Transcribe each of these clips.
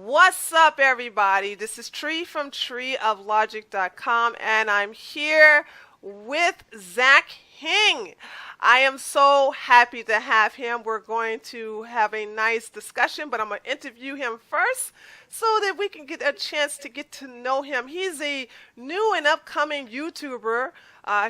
What's up, everybody? This is Tree from treeoflogic.com, and I'm here with Zach Hing. I am so happy to have him. We're going to have a nice discussion, but I'm going to interview him first so that we can get a chance to get to know him. He's a new and upcoming YouTuber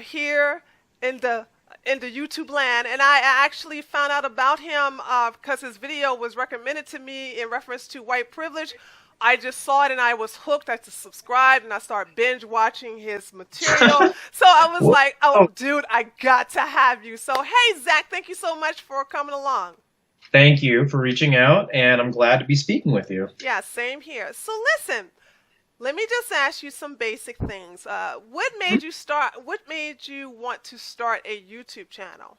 here in the YouTube land, and I actually found out about him because his video was recommended to me in reference to white privilege. I just saw it and I was hooked. I just subscribed and I started binge watching his material. So I was like, oh, dude, I got to have you. So, hey, Zach, thank you so much for coming along. Thank you for reaching out, and I'm glad to be speaking with you. Yeah, same here. So listen, let me just ask you some basic things. What made you want to start a YouTube channel?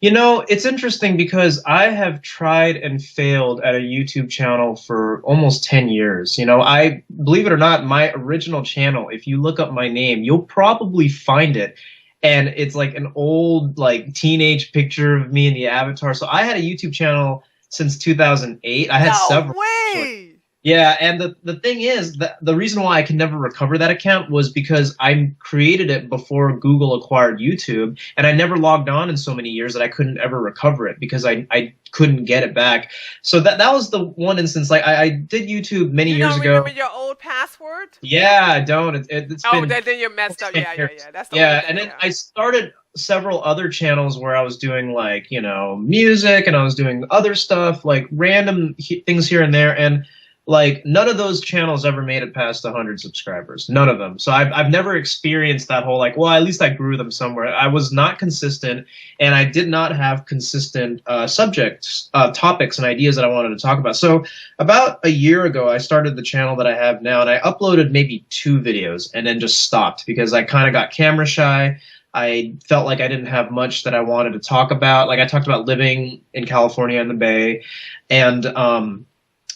You know, it's interesting because I have tried and failed at a YouTube channel for almost 10 years. You know, I believe it or not, my original channel, if you look up my name, you'll probably find it. And it's like an old, like, teenage picture of me in the avatar. So I had a YouTube channel since 2008. I had several. No way! Yeah, and the thing is, the reason why I can never recover that account was because I created it before Google acquired YouTube, and I never logged on in so many years that I couldn't ever recover it because I couldn't get it back. So that was the one instance. Like I did YouTube many years ago. You don't remember your old password? Yeah, I don't. It's been then you're messed up. Yeah. That's the yeah, and then I started several other channels where I was doing, like, you know, music, and I was doing other stuff, like random things here and there, and like none of those channels ever made it past 100 subscribers. None of them. So I've never experienced that whole, like, well, at least I grew them somewhere. I was not consistent, and I did not have consistent subjects, topics, and ideas that I wanted to talk about. So about a year ago, I started the channel that I have now, and I uploaded maybe 2 videos and then just stopped because I kind of got camera shy. I felt like I didn't have much that I wanted to talk about. Like, I talked about living in California in the Bay, and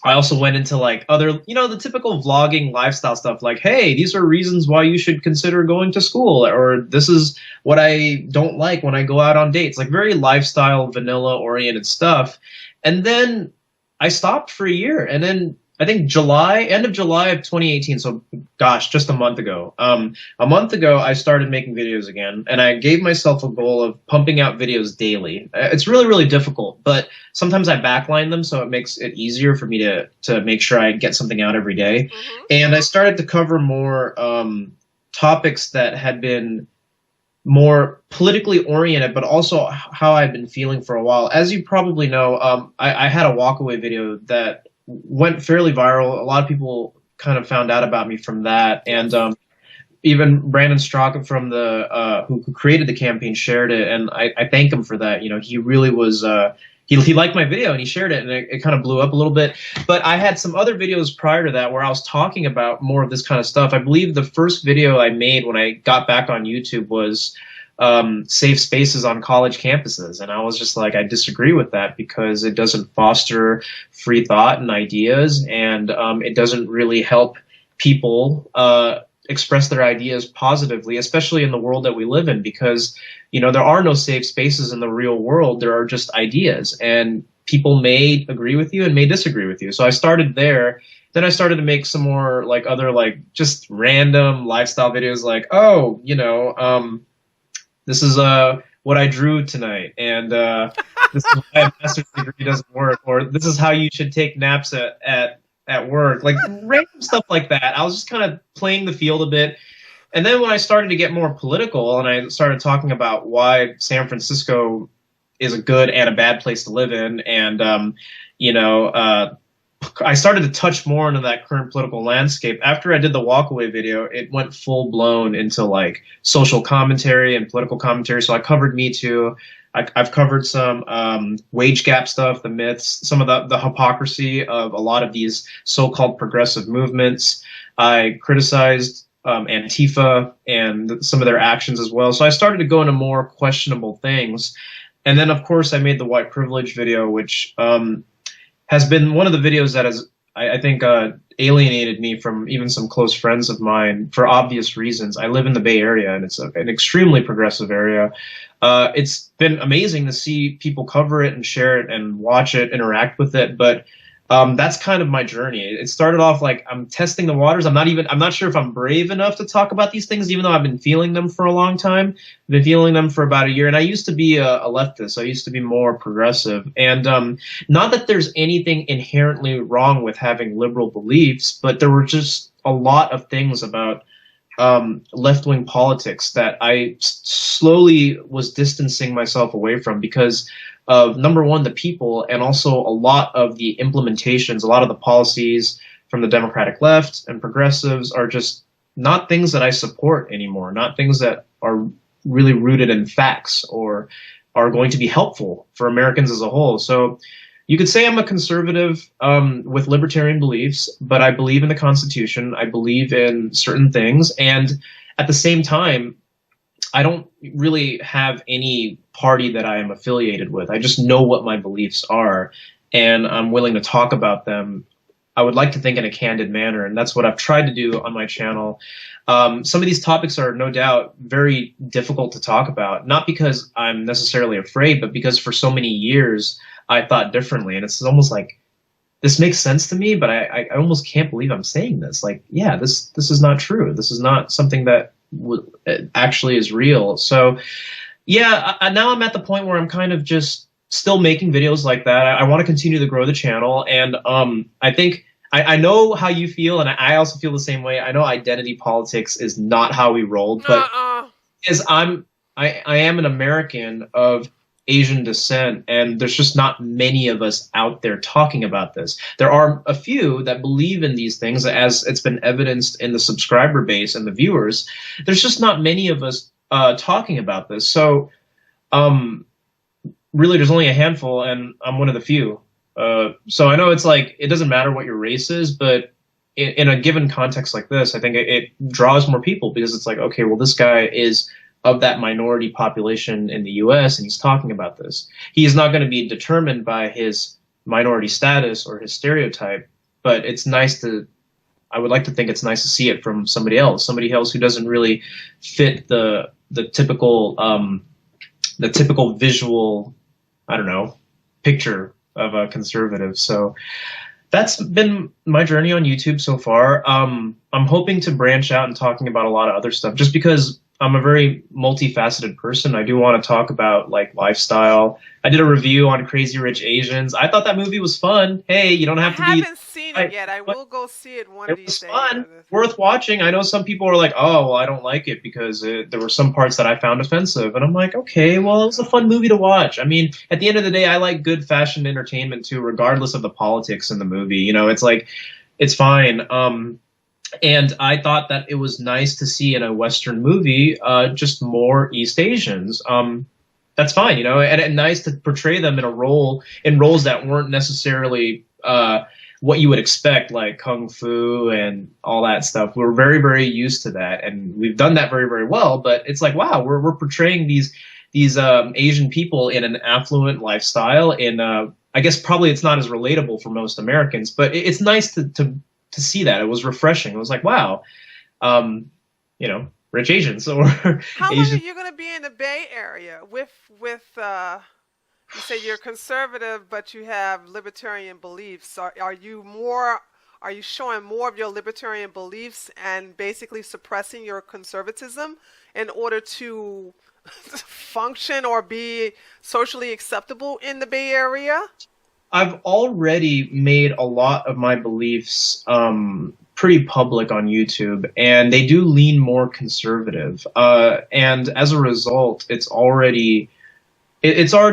I also went into, like, other, you know, the typical vlogging lifestyle stuff, like, hey, these are reasons why you should consider going to school, or this is what I don't like when I go out on dates, like very lifestyle, vanilla oriented stuff. And then I stopped for a year, and then I think end of July of 2018, so gosh, just a month ago, I started making videos again, and I gave myself a goal of pumping out videos daily. It's really, really difficult, but sometimes I backline them, so it makes it easier for me to make sure I get something out every day. Mm-hmm. And I started to cover more topics that had been more politically oriented, but also how I've been feeling for a while. As you probably know, I had a walkaway video that went fairly viral. A lot of people kind of found out about me from that, and even Brandon Straka from the who created the campaign shared it, and I thank him for that. You know, he really was he liked my video and he shared it, and it kind of blew up a little bit. But I had some other videos prior to that where I was talking about more of this kind of stuff. I believe the first video I made when I got back on YouTube was safe spaces on college campuses, and I was just like, I disagree with that because it doesn't foster free thought and ideas, and it doesn't really help people express their ideas positively, especially in the world that we live in, because, you know, there are no safe spaces in the real world. There are just ideas, and people may agree with you and may disagree with you. So I started there. Then I started to make some more, like, other, like, just random lifestyle videos, like, oh, you know, this is what I drew tonight, and this is why a master's degree doesn't work, or this is how you should take naps at work, like random stuff like that. I was just kind of playing the field a bit. And then when I started to get more political and I started talking about why San Francisco is a good and a bad place to live in, and you know, I started to touch more into that current political landscape. After I did the walkaway video, it went full blown into, like, social commentary and political commentary. So I covered Me Too. I've covered some wage gap stuff, the myths, some of the hypocrisy of a lot of these so-called progressive movements. I criticized Antifa and some of their actions as well. So I started to go into more questionable things. And then, of course, I made the white privilege video, which has been one of the videos that has, I think, alienated me from even some close friends of mine for obvious reasons. I live in the Bay Area, and it's an extremely progressive area. It's been amazing to see people cover it and share it and watch it, interact with it, but That's kind of my journey. It started off like I'm testing the waters. I'm not sure if I'm brave enough to talk about these things, even though I've been feeling them for a long time. I've been feeling them for about a year. And I used to be a leftist. I used to be more progressive. And not that there's anything inherently wrong with having liberal beliefs, but there were just a lot of things about left-wing politics that I slowly was distancing myself away from because of number one, the people, and also a lot of the implementations, a lot of the policies from the Democratic left and progressives are just not things that I support anymore, not things that are really rooted in facts or are going to be helpful for Americans as a whole. So you could say I'm a conservative with libertarian beliefs, but I believe in the Constitution. I believe in certain things. And at the same time, I don't really have any party that I am affiliated with. I just know what my beliefs are, and I'm willing to talk about them. I would like to think in a candid manner, and that's what I've tried to do on my channel. Some of these topics are no doubt very difficult to talk about, not because I'm necessarily afraid, but because for so many years I thought differently. And it's almost like this makes sense to me, but I almost can't believe I'm saying this. Like, yeah, this is not true. This is not something that actually is real. So yeah, now I'm at the point where I'm kind of just still making videos like that. I want to continue to grow the channel, and I think I know how you feel, and I also feel the same way. I know identity politics is not how we roll, but Uh-uh. is I am an American of Asian descent, and there's just not many of us out there talking about this. There are a few that believe in these things, as it's been evidenced in the subscriber base and the viewers. There's just not many of us talking about this. So, really, there's only a handful, and I'm one of the few. So I know it's like it doesn't matter what your race is, but in a given context like this, I think it draws more people because it's like, okay, well, this guy is of that minority population in the U.S. and he's talking about this. He is not going to be determined by his minority status or his stereotype, but it's nice to. I would like to think it's nice to see it from somebody else who doesn't really fit the typical visual, I don't know, picture of a conservative. So that's been my journey on YouTube so far. I'm hoping to branch out and talking about a lot of other stuff just because I'm a very multifaceted person. I do want to talk about like lifestyle. I did a review on Crazy Rich Asians. I thought that movie was fun. Hey, you don't I have to be. haven't seen it yet. I will go see it one of It these was days. fun, worth watching. I know some people are like, "Oh, well, I don't like it because there were some parts that I found offensive," and I'm like, "Okay, well, it was a fun movie to watch." I mean, at the end of the day, I like good fashion entertainment too, regardless of the politics in the movie. You know, it's like, it's fine. And I thought that it was nice to see in a Western movie just more East Asians. That's fine, you know, and nice to portray them in roles that weren't necessarily what you would expect, like kung fu and all that stuff. We're very, very used to that, and we've done that very, very well. But it's like, wow, we're portraying these Asian people in an affluent lifestyle. In I guess probably it's not as relatable for most Americans, but it's nice to see that. It was refreshing. It was like, wow, you know, rich Asians or How long are Asian. you going to be in the Bay Area with you say you're conservative but you have libertarian beliefs. Are you more are you showing more of your libertarian beliefs and basically suppressing your conservatism in order to function or be socially acceptable in the Bay Area? I've already made a lot of my beliefs pretty public on YouTube, and they do lean more conservative. And as a result, it's already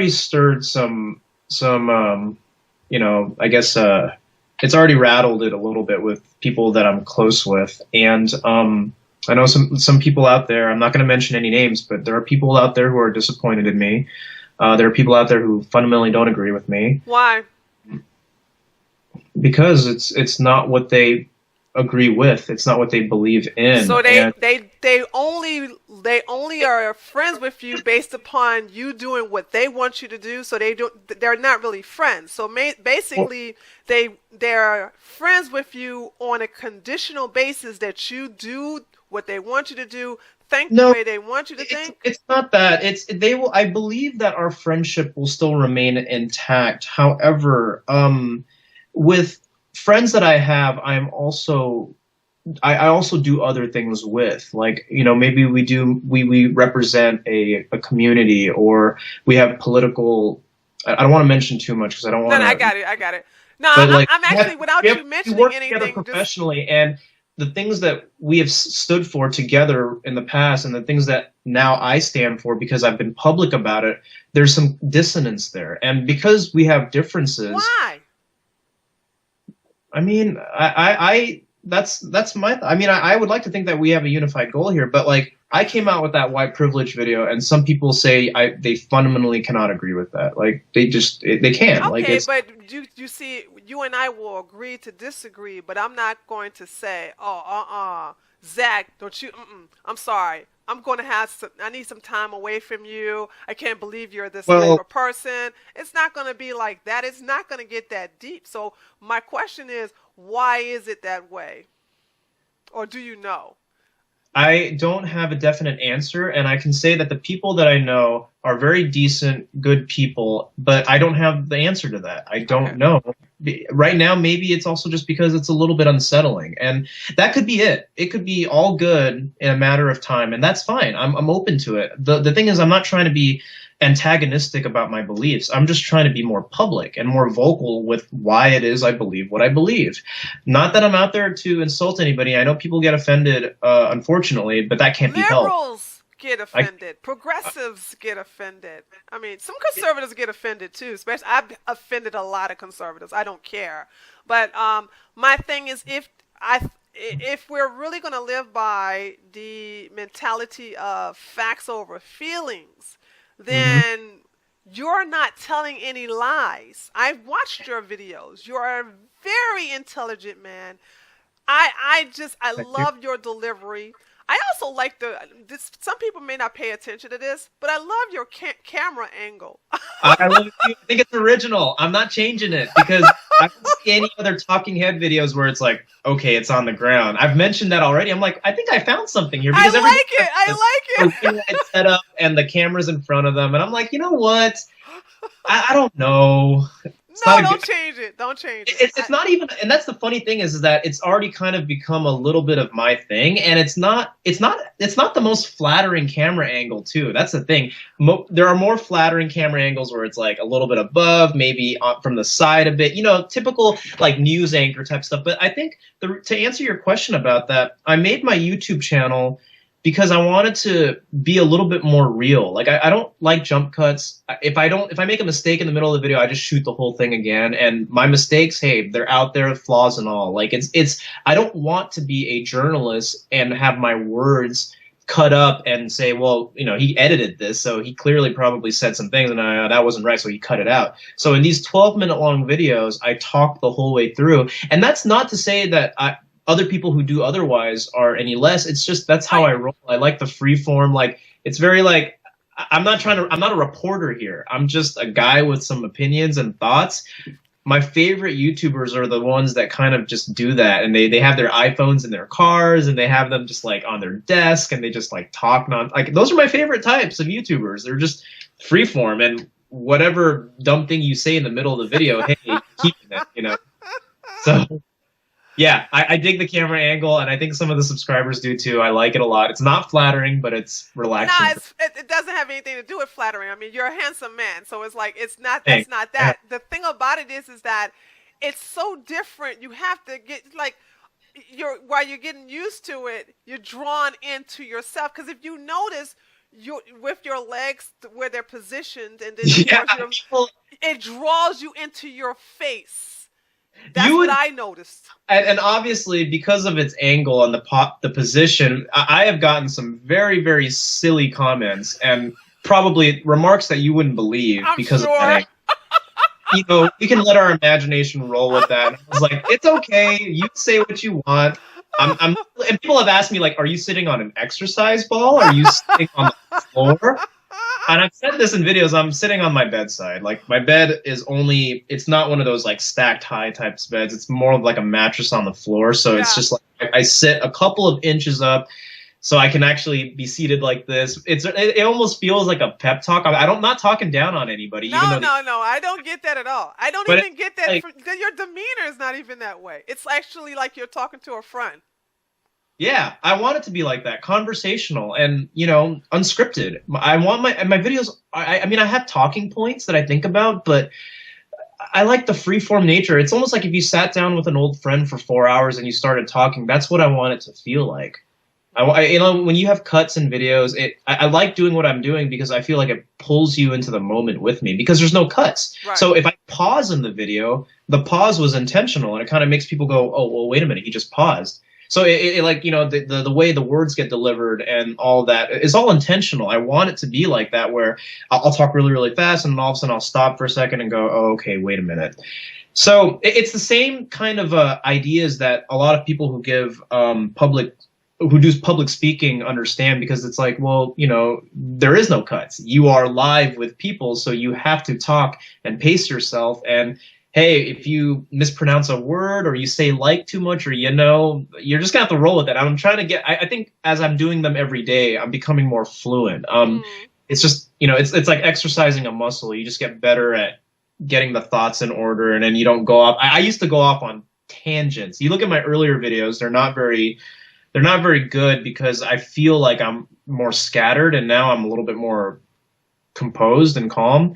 stirred some you know, I guess it's already rattled it a little bit with people that I'm close with. And I know some people out there. I'm not going to mention any names, but there are people out there who are disappointed in me. There are people out there who fundamentally don't agree with me Why? because it's not what they agree with. It's not what they believe in. So And they only are friends with you based upon you doing what they want you to do. So they're not really friends. So well, basically they're friends with you on a conditional basis that you do what they want you to do, think the no, way they want you to think. it's not that. It's they will. I believe that our friendship will still remain intact. However, with friends that I have, I also do other things with, like, maybe we represent a community, or we have political. I don't want to mention too much because I don't No, want no, I to. got it. I got it. No, But like I'm actually, without you we mentioning work together anything, just professionally, and the things that we have stood for together in the past, and the things that now I stand for because I've been public about it, there's some dissonance there, and because we have differences. why? I mean, that's my. I mean, I would like to think that we have a unified goal here, but like I came out with that white privilege video, and some people say they fundamentally cannot agree with that. Like they can't. Like Okay, it's but you see, you and I will agree to disagree, but I'm not going to say, oh, Zach, don't you? I'm sorry. I'm going to have some. I need some time away from you. I can't believe you're this type well, of person. It's not going to be like that. It's not going to get that deep. So my question is, why is it that way? Or do you know? I don't have a definite answer, and I can say that the people that I know are very decent, good people, but I don't have the answer to that. I Okay. don't know. Right now, maybe it's also just because it's a little bit unsettling, and that could be it. It could be all good in a matter of time, and that's fine. I'm open to it. The thing is, I'm not trying to be antagonistic about my beliefs. I'm just trying to be more public and more vocal with why it is I believe what I believe. Not that I'm out there to insult anybody. I know people get offended, unfortunately, but that can't be helped. Liberals get I, offended. Progressives get offended. I mean, some conservatives get offended too. Especially, I've offended a lot of conservatives. I don't care. But my thing is, if we're really going to live by the mentality of facts over feelings, mhm. then you're not telling any lies. I've watched your videos. You're a very intelligent man. I Thank you. love your delivery. I also like some people may not pay attention to this, but I love your camera angle. I love it too. I think it's original. I'm not changing it because I don't see any other talking head videos where it's like, okay, it's on the ground. I've mentioned that already. I'm like, I think I found something here I because everybody like has it. I the like ring light set up and the camera's in front of them, and I'm like, you know what? I don't know. It's No, not a good. don't change it. Don't change it. It's not even, and that's the funny thing is that it's already kind of become a little bit of my thing, and it's not the most flattering camera angle too. That's the thing. There are more flattering camera angles where it's like a little bit above, maybe from the side a bit, typical like news anchor type stuff. But I think to answer your question about that, I made my YouTube channel because I wanted to be a little bit more real. Like I don't like jump cuts. If I make a mistake in the middle of the video, I just shoot the whole thing again. And my mistakes, hey, they're out there, flaws and all. Like it's I don't want to be a journalist and have my words cut up and say, well, he edited this, so he clearly probably said some things and that wasn't right, so he cut it out. So in these 12-minute long videos, I talk the whole way through. And that's not to say that other people who do otherwise are any less. It's just that's how I roll. I like the free form. Like it's very like I'm not a reporter here. I'm just a guy with some opinions and thoughts. My favorite YouTubers are the ones that kind of just do that, and they have their iPhones in their cars, and they have them just like on their desk, and they just like talk like those are my favorite types of YouTubers. They're just free form, and whatever dumb thing you say in the middle of the video, hey, keeping it. So yeah, I dig the camera angle, and I think some of the subscribers do too. I like it a lot. It's not flattering, but it's No, relaxing. it doesn't have anything to do with flattering. I mean, you're a handsome man, so it's like it's not. That's Thanks. not that. The thing about it is that it's so different. You have to get like while you're getting used to it, you're drawn into yourself. Because if you notice, you with your legs where they're positioned, and then of Yeah, course people, it draws you into your face. That's you what would, I noticed. and obviously because of its angle and the position, I have gotten some very, very silly comments and probably remarks that you wouldn't believe I'm because of that sure. angle. We can let our imagination roll with that. And I was like, it's okay. You say what you want. And people have asked me, like, are you sitting on an exercise ball? Are you sitting on the floor? And I've said this in videos, I'm sitting on my bedside. Like, my bed it's not one of those, like, stacked high types beds. It's more of like a mattress on the floor. So it's Yeah. just like, I sit a couple of inches up. so I can actually be seated like this. It almost feels like a pep talk. I don't not talking down on anybody, even No, though no, no. I don't get that at all. I don't but it's even get that. like, From, your demeanor is not even that way. It's actually like you're talking to a friend. yeah, I want it to be like that, conversational and unscripted. I want my videos. I mean, I have talking points that I think about, but I like the free form nature. It's almost like if you sat down with an old friend for 4 hours and you started talking. That's what I want it to feel like. When you have cuts and videos, I like doing what I'm doing because I feel like it pulls you into the moment with me because there's no cuts. Right. So if I pause in the video, the pause was intentional and it kind of makes people go, oh, well, wait a minute, he just paused. So the way the words get delivered and all that is all intentional. I want it to be like that where I'll talk really, really fast and then all of a sudden I'll stop for a second and go, oh, okay, wait a minute. So it's the same kind of ideas that a lot of people who give who do public speaking understand, because it's like, well, there is no cuts. You are live with people, so you have to talk and pace yourself. And hey, if you mispronounce a word or you say like too much or you're just gonna have to roll with it. I'm trying to get. I think as I'm doing them every day, I'm becoming more fluent. It's just it's like exercising a muscle. You just get better at getting the thoughts in order, and then you don't go off. I used to go off on tangents. You look at my earlier videos; they're not very good because I feel like I'm more scattered, and now I'm a little bit more composed and calm.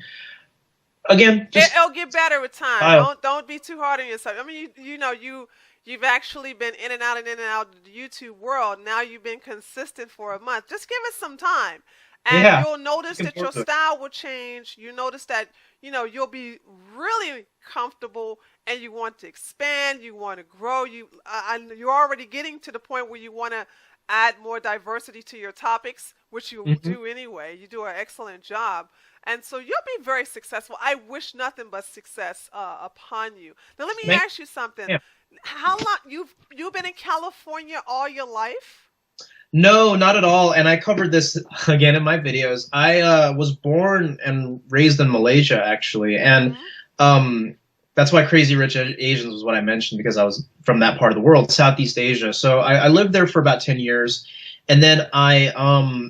Again, It'll get better with time. Don't be too hard on yourself. I mean, you've actually been in and out of the YouTube world. Now you've been consistent for a month. Just give it some time, and you'll notice that your style will change. You notice that you'll be really comfortable, and you want to expand. You want to grow. You're already getting to the point where you want to add more diversity to your topics, which you do anyway. You do an excellent job. And so you'll be very successful. I wish nothing but success upon you. Now let me ask you something. Yeah. How long you've been in California all your life? No, not at all. And I covered this again in my videos. I was born and raised in Malaysia, actually, and that's why Crazy Rich Asians was what I mentioned, because I was from that part of the world, Southeast Asia. So I lived there for about 10 years. And then I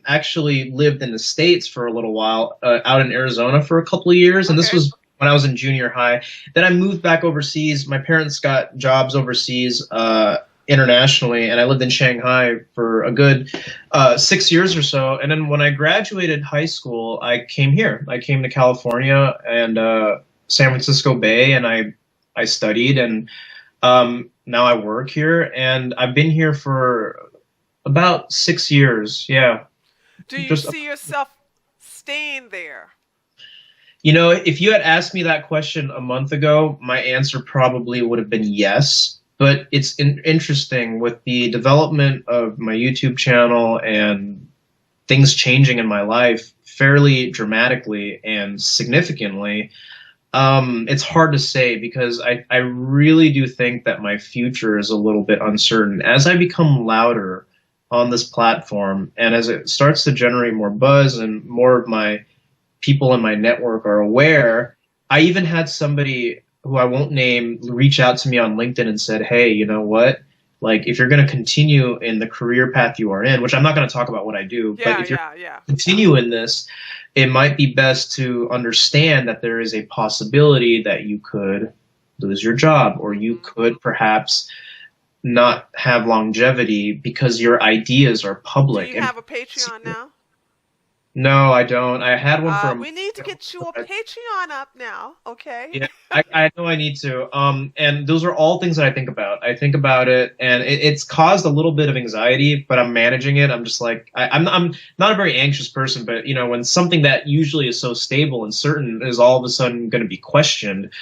actually lived in the States for a little while, out in Arizona for a couple of years. And this was when I was in junior high. Then I moved back overseas. My parents got jobs overseas internationally, and I lived in Shanghai for a good 6 years or so. And then when I graduated high school, I came here. I came to California and San Francisco Bay, and I studied. And now I work here. And I've been here for about 6 years, yeah. Do you see yourself staying there? If you had asked me that question a month ago, my answer probably would have been yes. But it's interesting with the development of my YouTube channel and things changing in my life fairly dramatically and significantly. It's hard to say because I really do think that my future is a little bit uncertain. As I become louder on this platform, and as it starts to generate more buzz and more of my people in my network are aware, I even had somebody who I won't name reach out to me on LinkedIn and said, hey, you know what? Like, if you're going to continue in the career path you are in, which I'm not going to talk about what I do, but if you're continue in this, it might be best to understand that there is a possibility that you could lose your job, or you could perhaps not have longevity because your ideas are public. Do you have a Patreon now? No, I don't. I had one from. We need to get you a Patreon up now, okay? Yeah, I know I need to. And those are all things that I think about. I think about it, and it's caused a little bit of anxiety, but I'm managing it. I'm just like, I'm not a very anxious person, but when something that usually is so stable and certain is all of a sudden going to be questioned,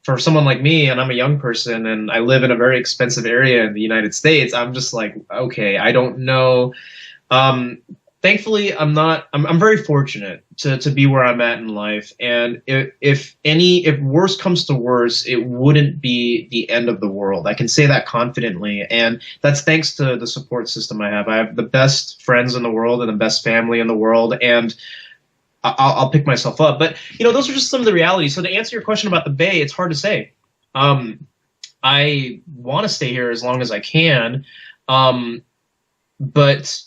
for someone like me, and I'm a young person, and I live in a very expensive area in the United States, I'm just like, okay, I don't know. Thankfully, I'm very fortunate to be where I'm at in life. And if worse comes to worse, it wouldn't be the end of the world. I can say that confidently. And that's thanks to the support system I have. I have the best friends in the world and the best family in the world. And I'll pick myself up. But, those are just some of the realities. So to answer your question about the Bay, it's hard to say. I want to stay here as long as I can. but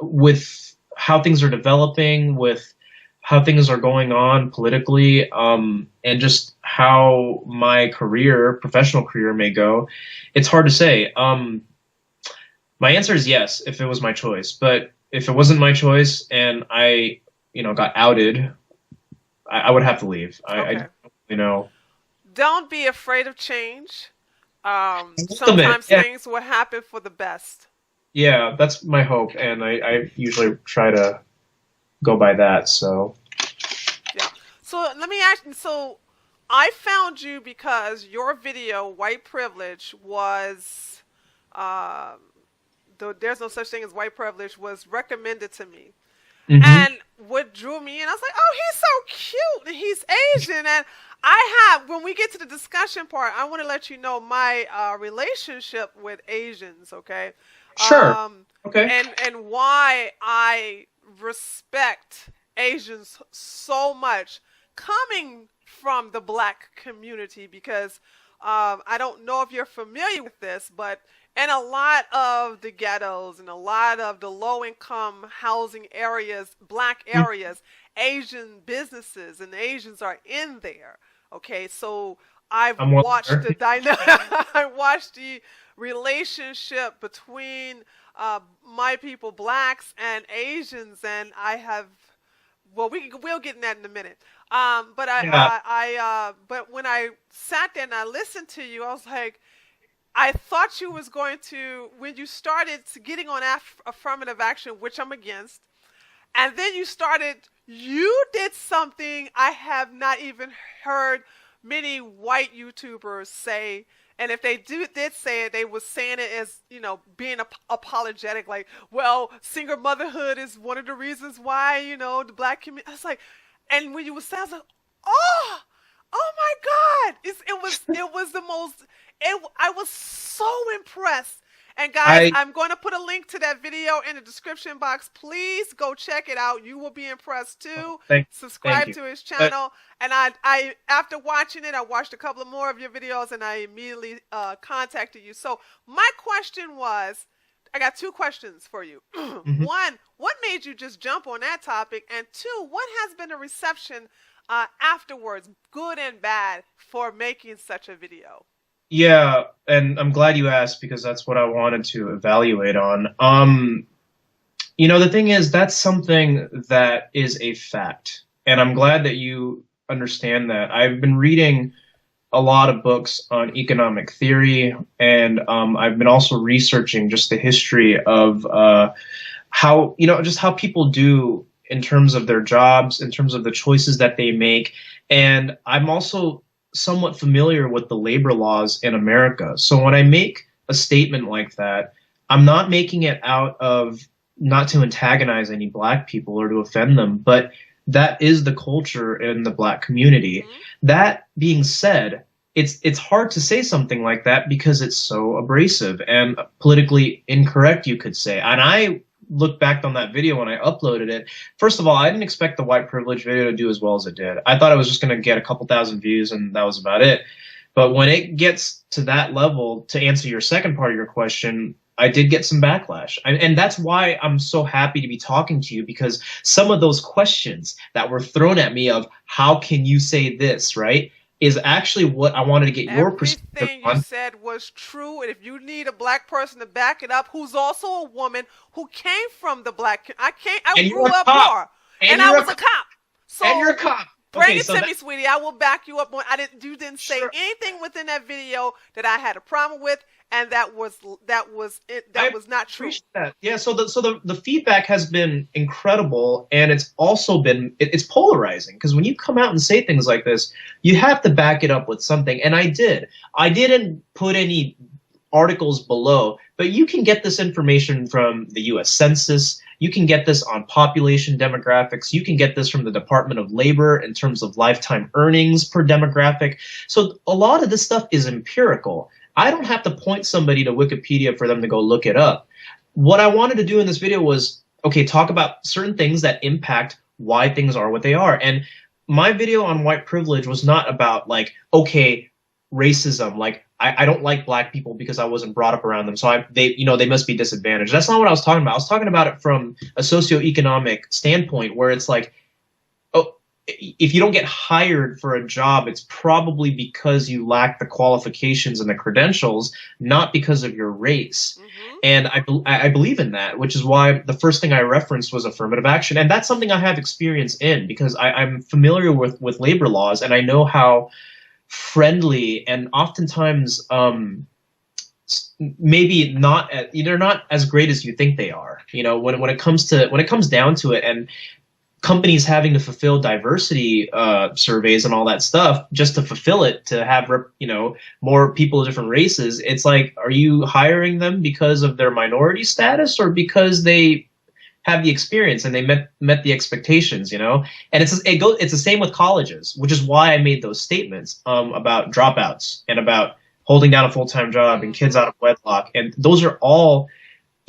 with how things are developing, with how things are going on politically, and just how my career, professional career, may go, it's hard to say. My answer is yes, if it was my choice. But if it wasn't my choice and I, got outed, I would have to leave. I Okay. don't really know. Don't be afraid of change. A little bit, Sometimes yeah. things will happen for the best. Yeah, that's my hope, and I usually try to go by that. So, Yeah. So let me ask you. So I found you because your video, White Privilege, was, um, though there's no such thing as white privilege, was recommended to me. hmm And what drew me in, I was like, oh, he's so cute and he's Asian. And when we get to the discussion part, I want to let you know my relationship with Asians, okay? sure, Um, okay. and why I respect Asians so much coming from the black community because I don't know if you're familiar with this, but in a lot of the ghettos and a lot of the low income housing areas, black Mm, areas, Asian businesses and Asians are in there. Okay, so I've I'm well watched aware. the I watched the relationship between my people, blacks and Asians, and I have well, we'll get in that in a minute. Yeah, But when I sat there and I listened to you, I was like, I thought you was going to when you started getting on affirmative action, which I'm against, and then you did something I have not even heard many white YouTubers say. And if they did say it, they was saying it as, being apologetic, like, well, single motherhood is one of the reasons why, the black community. I was like, and when you was saying, I was like, oh, oh my God. It was the most, I was so impressed. And guys, I I'm going to put a link to that video in the description box. Please go check it out. You will be impressed too. thank thank Subscribe you. to his But channel. And I after watching it, I watched a couple of more of your videos, and I immediately contacted you. So my question was, I got two questions for you. mhm. One, what made you just jump on that topic? And two, what has been the reception afterwards, good and bad, for making such a video? Yeah, and I'm glad you asked because that's what I wanted to evaluate on. The thing is, that's something that is a fact, and I'm glad that you understand that. I've been reading a lot of books on economic theory, and I've been also researching just the history of how, just how people do in terms of their jobs, in terms of the choices that they make. And I'm also somewhat familiar with the labor laws in America. So when I make a statement like that, I'm not making it out of not to antagonize any black people or to offend them, but that is the culture in the black community. Mm-hmm. That being said, it's hard to say something like that because it's so abrasive and politically incorrect, you could say. And I look back on that video when I uploaded it. First of all, I didn't expect the white privilege video to do as well as it did. I thought it was just going to get a couple thousand views and that was about it. But when it gets to that level, to answer your second part of your question, I did get some backlash. And that's why I'm so happy to be talking to you, because some of those questions that were thrown at me of how can you say this, right, is actually what I wanted to get your perspective Everything you on. said was true, and if you need a black person to back it up, who's also a woman who came from the I And you're grew a up cop. poor, And and I you're a was a cop. cop. And you're a So cop. bring Okay, it so to that me, sweetie. I will back you up. You didn't say sure. anything within that video that I had a problem with, and that I was not true. appreciate that. Yeah, so the feedback has been incredible, and it's also been it's polarizing, because when you come out and say things like this, you have to back it up with something, and I did. I didn't put any articles below, but you can get this information from the US Census. You can get this on population demographics. You can get this from the Department of Labor in terms of lifetime earnings per demographic. So a lot of this stuff is empirical. I don't have to point somebody to Wikipedia for them to go look it up. What I wanted to do in this video was, okay, talk about certain things that impact why things are what they are. And my video on white privilege was not about like, okay, racism, like I don't like black people because I wasn't brought up around them, so they must be disadvantaged. That's not what I was talking about. I was talking about it from a socioeconomic standpoint, where it's like, oh, if you don't get hired for a job, it's probably because you lack the qualifications and the credentials, not because of your race. Mm-hmm. And I believe in that, which is why the first thing I referenced was affirmative action. And that's something I have experience in, because I'm familiar with labor laws, and I know how friendly and oftentimes maybe not, they're not as great as you think they are. When it comes down to it, and companies having to fulfill diversity surveys and all that stuff just to fulfill it, to have more people of different races, it's like, are you hiring them because of their minority status, or because they have the experience and they met the expectations? And it's the same with colleges, which is why I made those statements about dropouts and about holding down a full-time job and kids out of wedlock, and those are all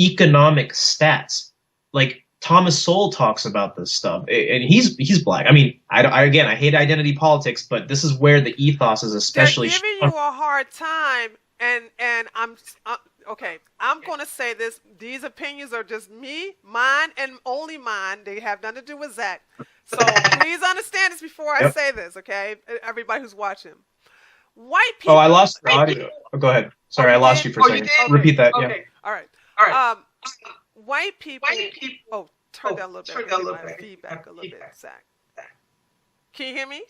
economic stats. Like, Thomas Sowell talks about this stuff, and he's black. I mean, I hate identity politics, but this is where the ethos is especially. They're giving you a hard time, and I'm okay. I'm going to say this: these opinions are just mine, and only mine. They have nothing to do with Zach. So please understand this before I say this, okay? Everybody who's watching, white people. Oh, I lost the audio. Oh, go ahead. Sorry, I lost you for a second. Okay. Repeat that. Okay. Yeah. All right. White people. Oh, turn down a little bit. My feedback a little bit, Zach. Can you hear me?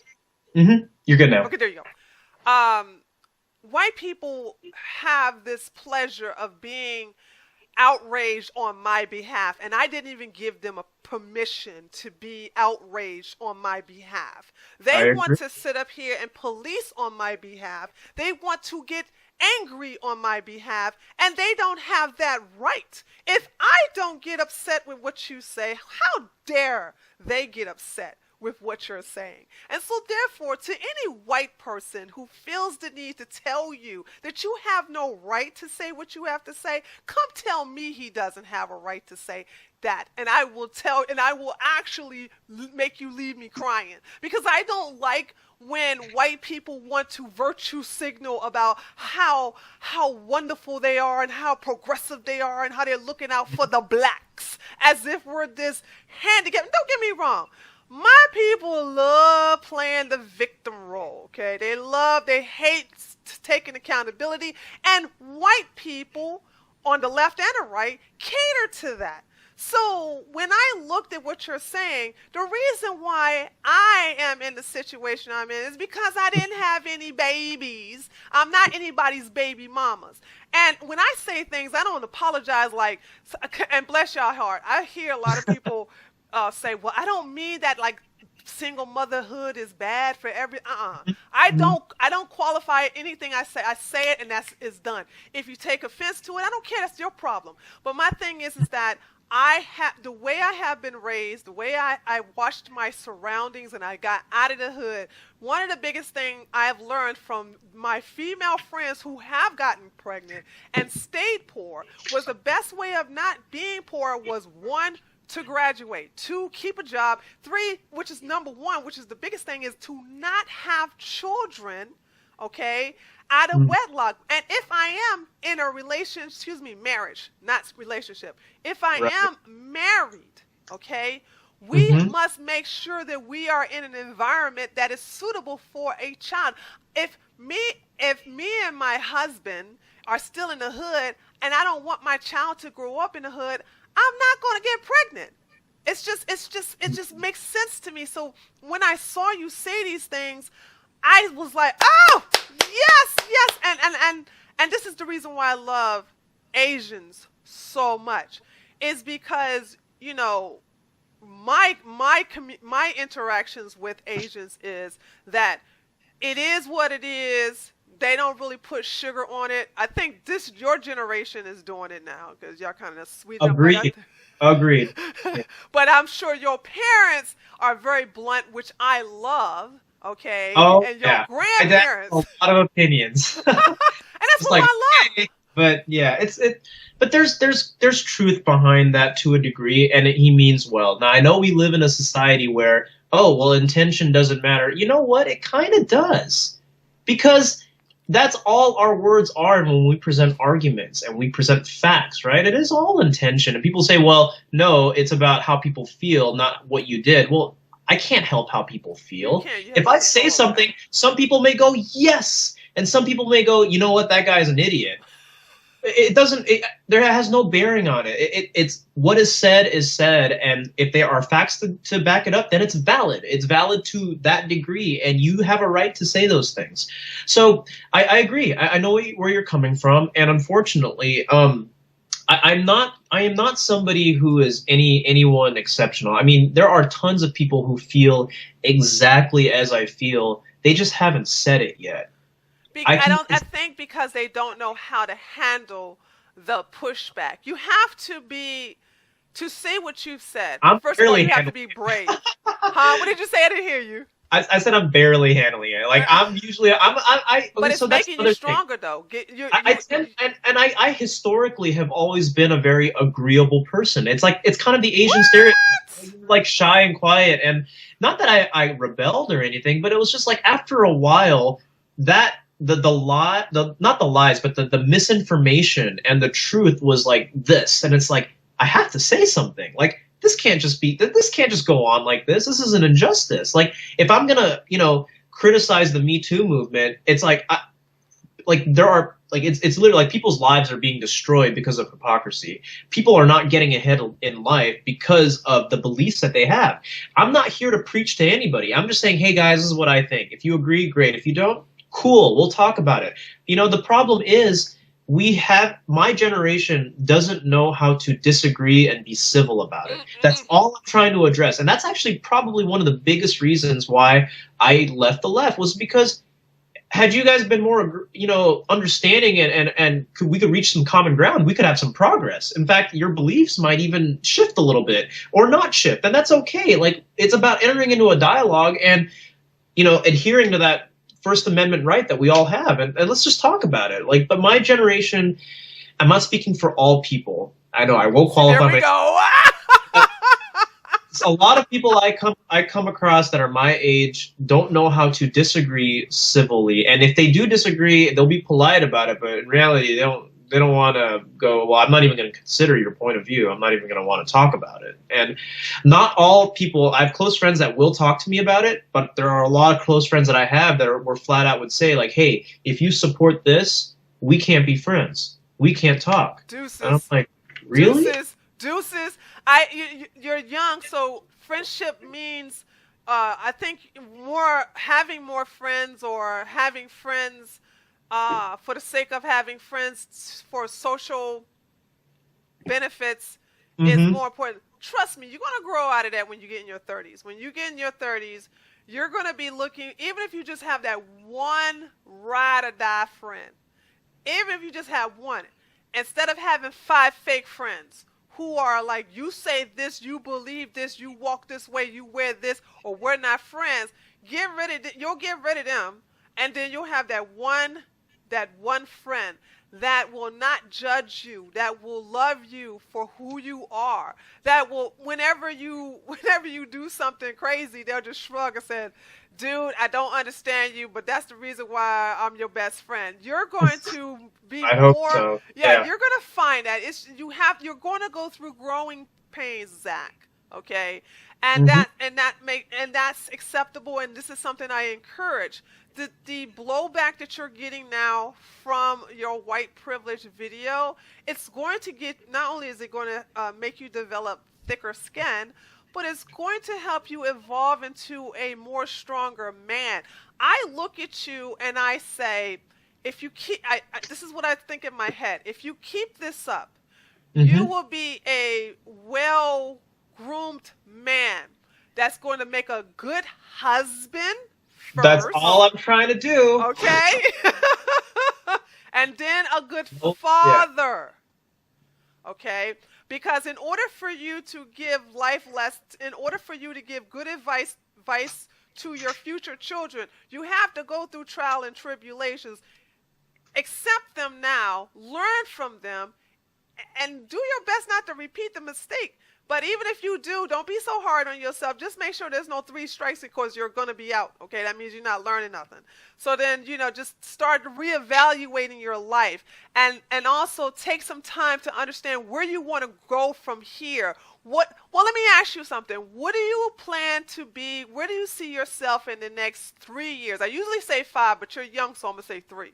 Mm-hmm. You're good now. Okay, there you go. White people have this pleasure of being outraged on my behalf, and I didn't even give them a permission to be outraged on my behalf. They want to sit up here and police on my behalf. They want to get angry on my behalf, and they don't have that right. If I don't get upset with what you say, how dare they get upset with what you're saying? And so therefore, to any white person who feels the need to tell you that you have no right to say what you have to say, come tell me he doesn't have a right to say that, and I will actually make you leave me crying, because I don't like when white people want to virtue signal about how wonderful they are and how progressive they are and how they're looking out for the blacks as if we're this handicapped. Don't get me wrong. My people love playing the victim role, okay? They hate taking accountability, and white people on the left and the right cater to that. So when I looked at what you're saying, the reason why I am in the situation I'm in is because I didn't have any babies. I'm not anybody's baby mamas. And when I say things, I don't apologize and bless y'all heart. I hear a lot of people say, well, I don't mean that like single motherhood is bad for every I don't qualify anything I say. I say it, and it's done. If you take offense to it, I don't care. That's your problem. But my thing is that the way I have been raised, the way I watched my surroundings and I got out of the hood, one of the biggest things I have learned from my female friends who have gotten pregnant and stayed poor was the best way of not being poor was, 1, to graduate, 2, keep a job, 3, which is number 1, which is the biggest thing, is to not have children, okay, out of wedlock. And if I am in a marriage, not relationship, if I am married, okay, we must make sure that we are in an environment that is suitable for a child. If me and my husband are still in the hood and I don't want my child to grow up in the hood, I'm not going to get pregnant. It just makes sense to me. So when I saw you say these things, I was like, oh, yes. And this is the reason why I love Asians so much, is because, my interactions with Asians is that it is what it is. They don't really put sugar on it. I think your generation is doing it now because y'all kind of sweet. Agreed. Yeah. But I'm sure your parents are very blunt, which I love. Okay. Oh, and your grandparents. A lot of opinions. And that's what I love. But yeah, but there's truth behind that to a degree, and he means well. Now I know we live in a society where, intention doesn't matter. You know what? It kind of does, because that's all our words are when we present arguments and we present facts, right? It is all intention. And people say, well, no, it's about how people feel, not what you did. Well, I can't help how people You feel. can't. You have If no I say control over that. something, some people may go, yes. And some people may go, you know what, that guy's an idiot. It doesn't, there has no bearing on it. It's what is said. And if there are facts to back it up, then it's valid. It's valid to that degree. And you have a right to say those things. So I agree. I know where you're coming from. And unfortunately, I am not somebody who is anyone exceptional. I mean, there are tons of people who feel exactly as I feel. They just haven't said it yet. I I can, don't. I think because they don't know how to handle the pushback. You have to be to say what you've said. I'm First of all, barely you have to handling. be brave. Huh? What did you say? I didn't hear you. I said I'm barely handling it. Like I'm usually okay. But So it's that's making you another thing. stronger, though. Get I tend and I historically have always been a very agreeable person. It's like it's kind of the Asian stereotype, what? like shy and quiet. And not that I rebelled or anything, but it was just like after a while that the lie the not the lies, but the misinformation and the truth was like this, and it's like I have to say something. Like this can't just go on like this. This is an injustice. Like if I'm gonna criticize the Me Too movement, it's like there are like it's literally like people's lives are being destroyed because of hypocrisy. People are not getting ahead in life because of the beliefs that they have. I'm not here to preach to anybody. I'm just saying, hey guys, this is what I think. If you agree, great. If you don't, cool. We'll talk about it. The problem is my generation doesn't know how to disagree and be civil about it. That's all I'm trying to address. And that's actually probably one of the biggest reasons why I left the left was because had you guys been more, understanding and we could reach some common ground, we could have some progress. In fact, your beliefs might even shift a little bit or not shift, and that's okay. Like it's about entering into a dialogue and, adhering to that First Amendment right that we all have, and let's just talk about it. Like, but my generation, I'm not speaking for all people. I know I won't See, there qualify we myself. go. A lot of people I come across that are my age don't know how to disagree civilly, and if they do disagree, they'll be polite about it. But in reality, they don't want to go. Well, I'm not even going to consider your point of view. I'm not even going to want to talk about it. And not all people. I have close friends that will talk to me about it, but there are a lot of close friends that I have that were flat out would say like, "Hey, if you support this, we can't be friends. We can't talk." And I'm Deuces. like, really? Deuces. You're young, so friendship means, I think more having more friends or having friends, for the sake of having friends for social benefits is Mm-hmm. more important. Trust me, you're gonna grow out of that when you get in your 30s. When you get in your 30s, you're gonna be looking, even if you just have that one ride or die friend, even if you just have one, instead of having five fake friends who are like, you say this, you believe this, you walk this way, you wear this, or we're not friends, you'll get rid of them, and then you'll have that one friend that will not judge you, that will love you for who you are, that will whenever you do something crazy, they'll just shrug and say, dude, I don't understand you, but that's the reason why I'm your best friend. You're going to be I hope more, so. yeah, Yeah. you're going to find that you're going to go through growing pains, Zach. Okay, and Mm-hmm. that's acceptable, and this is something I encourage. The blowback that you're getting now from your white privilege video, it's going to get, not only is it going to make you develop thicker skin, but it's going to help you evolve into a more stronger man. I look at you and I say, if you keep, this is what I think in my head. If you keep this up, you Mm-hmm. will be a well groomed man that's going to make a good husband That's all first, I'm trying to do. okay? And then a good Nope. Yeah. father, okay? Because in order for you to give in order for you to give good advice to your future children, you have to go through trial and tribulations. Accept them now, learn from them, and do your best not to repeat the mistake. But even if you do, don't be so hard on yourself. Just make sure there's no three strikes because you're going to be out. Okay, that means you're not learning nothing. So then, just start reevaluating your life, and also take some time to understand where you want to go from here. Well, let me ask you something. What do you plan to be? Where do you see yourself in the next 3 years? I usually say 5, but you're young, so I'm going to say 3.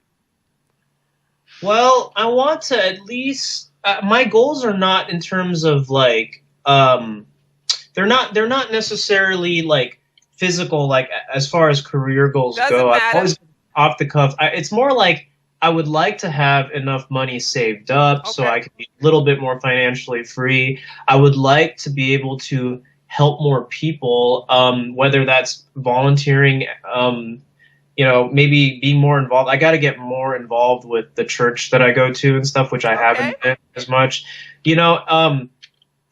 Well, I want to at least my goals are not in terms of like they're not necessarily like physical like as far as career goals Doesn't go. I've matter. always been off the cuff. It's more like I would like to have enough money saved up so Okay. I can be a little bit more financially free. I would like to be able to help more people, whether that's volunteering, maybe being more involved. I got to get more involved with the church that I go to and stuff, which I Okay. haven't been as much. You know,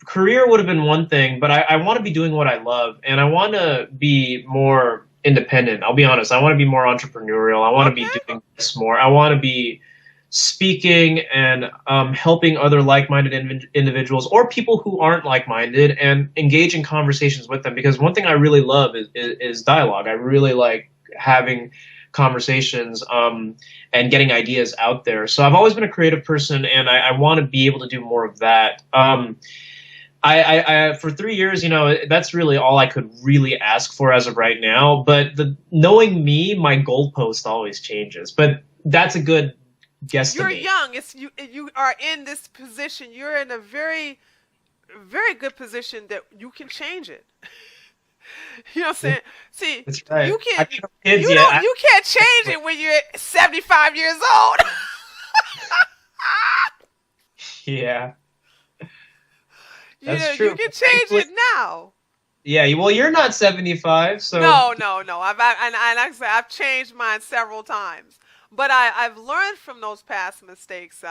career would have been one thing, but I want to be doing what I love, and I want to be more independent. I'll be honest. I want to be more entrepreneurial. I want to be Okay. doing this more. I want to be speaking and helping other like-minded individuals or people who aren't like-minded and engage in conversations with them. Because one thing I really love is dialogue. I really like having conversations and getting ideas out there. So I've always been a creative person, and I want to be able to do more of that. I for 3 years, that's really all I could really ask for as of right now. But knowing me, my goalpost always changes. But that's a good You're guesstimate. young. It's you. You are in this position. You're in a very, very good position that you can change it. You know what I'm saying? See, That's right. you I can't. don't have kids yet. You can't change it when you're 75 years old. Yeah, that's You true. can change Thankfully, it now. yeah. Well, you're not 75, so No, no, no. And like I said, I've changed mine several times, but I've learned from those past mistakes.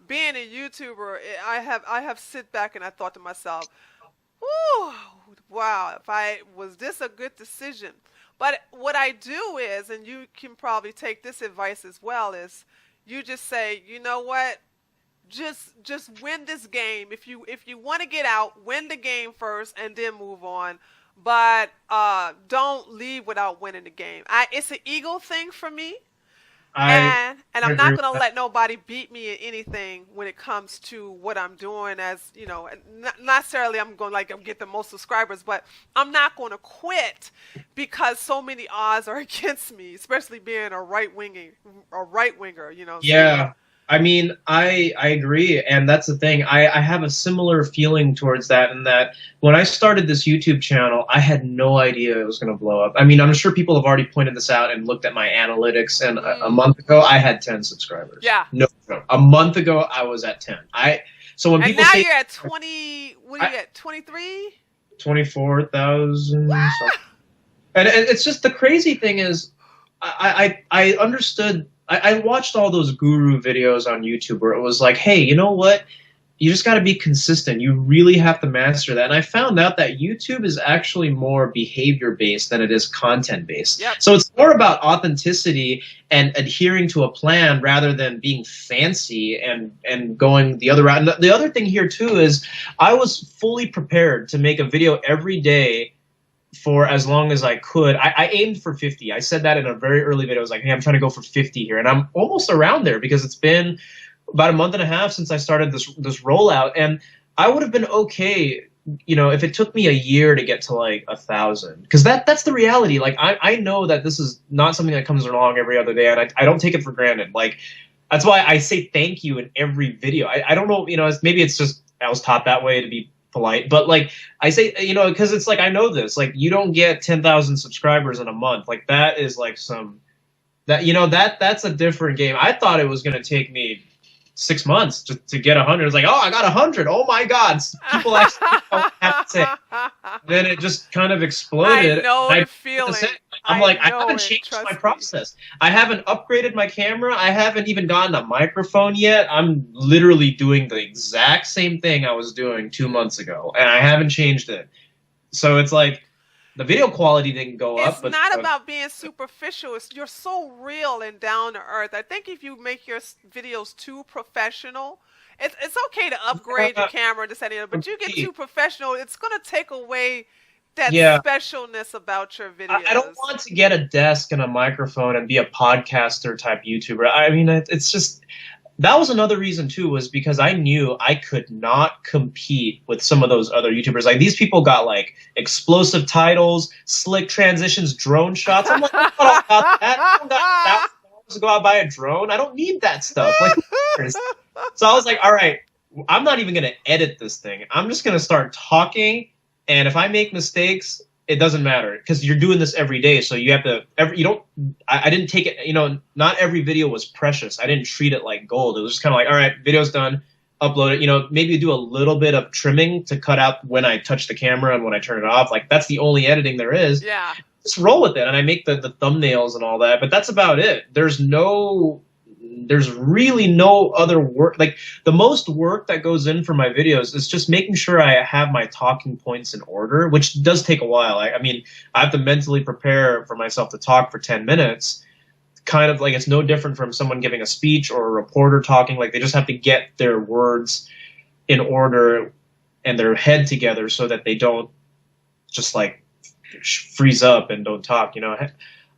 Being a YouTuber, I have sit back and I thought to myself, "Ooh, wow! If I was this a good decision?" But what I do is, and you can probably take this advice as well, is you just say, you know what? Just win this game. If you want to get out, win the game first and then move on. But don't leave without winning the game. It's an ego thing for me, I and I'm agree not with gonna that. let nobody beat me in anything when it comes to what I'm doing. As you know, and not necessarily I'm going like get the most subscribers, but I'm not going to quit because so many odds are against me, especially being a right winger. You know what I'm saying? Yeah. I mean, I agree, and that's the thing. I have a similar feeling towards that, in that when I started this YouTube channel, I had no idea it was going to blow up. I mean, I'm sure people have already pointed this out and looked at my analytics, and a Mm, month ago I had 10 subscribers. yeah. No, no. A month ago I was at 10. So when And people now say you're at 20. What are I, you at? 23? 24,000 What? something. And it's just the crazy thing is, I understood. I watched all those guru videos on YouTube where it was like, hey, you know what? You just got to be consistent. You really have to master that. And I found out that YouTube is actually more behavior based than it is content based. Yep. So it's more about authenticity and adhering to a plan rather than being fancy and going the other route. And the other thing here too is I was fully prepared to make a video every day for as long as I could. I aimed for 50. I said that in a very early video. I was like, hey, I'm trying to go for 50 here. And I'm almost around there because it's been about a month and a half since I started this rollout. And I would have been okay, if it took me a year to get to like 1,000. Because that's the reality. Like, I know that this is not something that comes along every other day. And I don't take it for granted. Like, that's why I say thank you in every video. I don't know, maybe it's just I was taught that way to be polite, but like I say, because it's like I know this, like you don't get 10,000 subscribers in a month. Like that is like that's a different game. I thought it was going to take me 6 months to get 100. It's like, oh, I got 100. Oh my God, people actually know what I have to say. Then it just kind of I exploded. know I the feeling. I'm I like, I know haven't it. changed my Trust me. process. I haven't upgraded my camera. I haven't even gotten a microphone yet. I'm literally doing the exact same thing I was doing 2 months ago, and I haven't changed it. So it's like the video quality didn't go It's up, but not about being superficial. You're so real and down to earth. I think if you make your videos too professional, it's okay to upgrade your camera to setting it, but you get too professional, it's gonna take away that yeah. specialness about your I don't videos. want to get a desk and a microphone and be a podcaster type YouTuber. I mean, it's just that was another reason too, was because I knew I could not compete with some of those other YouTubers. Like these people got like explosive titles, slick transitions, drone shots. I'm like, I don't know about that. I don't got $1,000 to go out and buy a drone. I don't need that stuff. Like, so I was like, all right, I'm not even gonna edit this thing. I'm just gonna start talking, and if I make mistakes, it doesn't matter because you're doing this every day. So you have to, you don't, I didn't take it, not every video was precious. I didn't treat it like gold. It was just kind of like, all right, video's done, upload it, maybe do a little bit of trimming to cut out when I touch the camera and when I turn it off. Like that's the only editing there is. Yeah. Just roll with it. And I make the thumbnails and all that, but that's about it. There's really no other work. Like the most work that goes in for my videos is just making sure I have my talking points in order, which does take a while. I mean, I have to mentally prepare for myself to talk for 10 minutes. Kind of like it's no different from someone giving a speech or a reporter talking. Like they just have to get their words in order and their head together so that they don't just like freeze up and don't talk,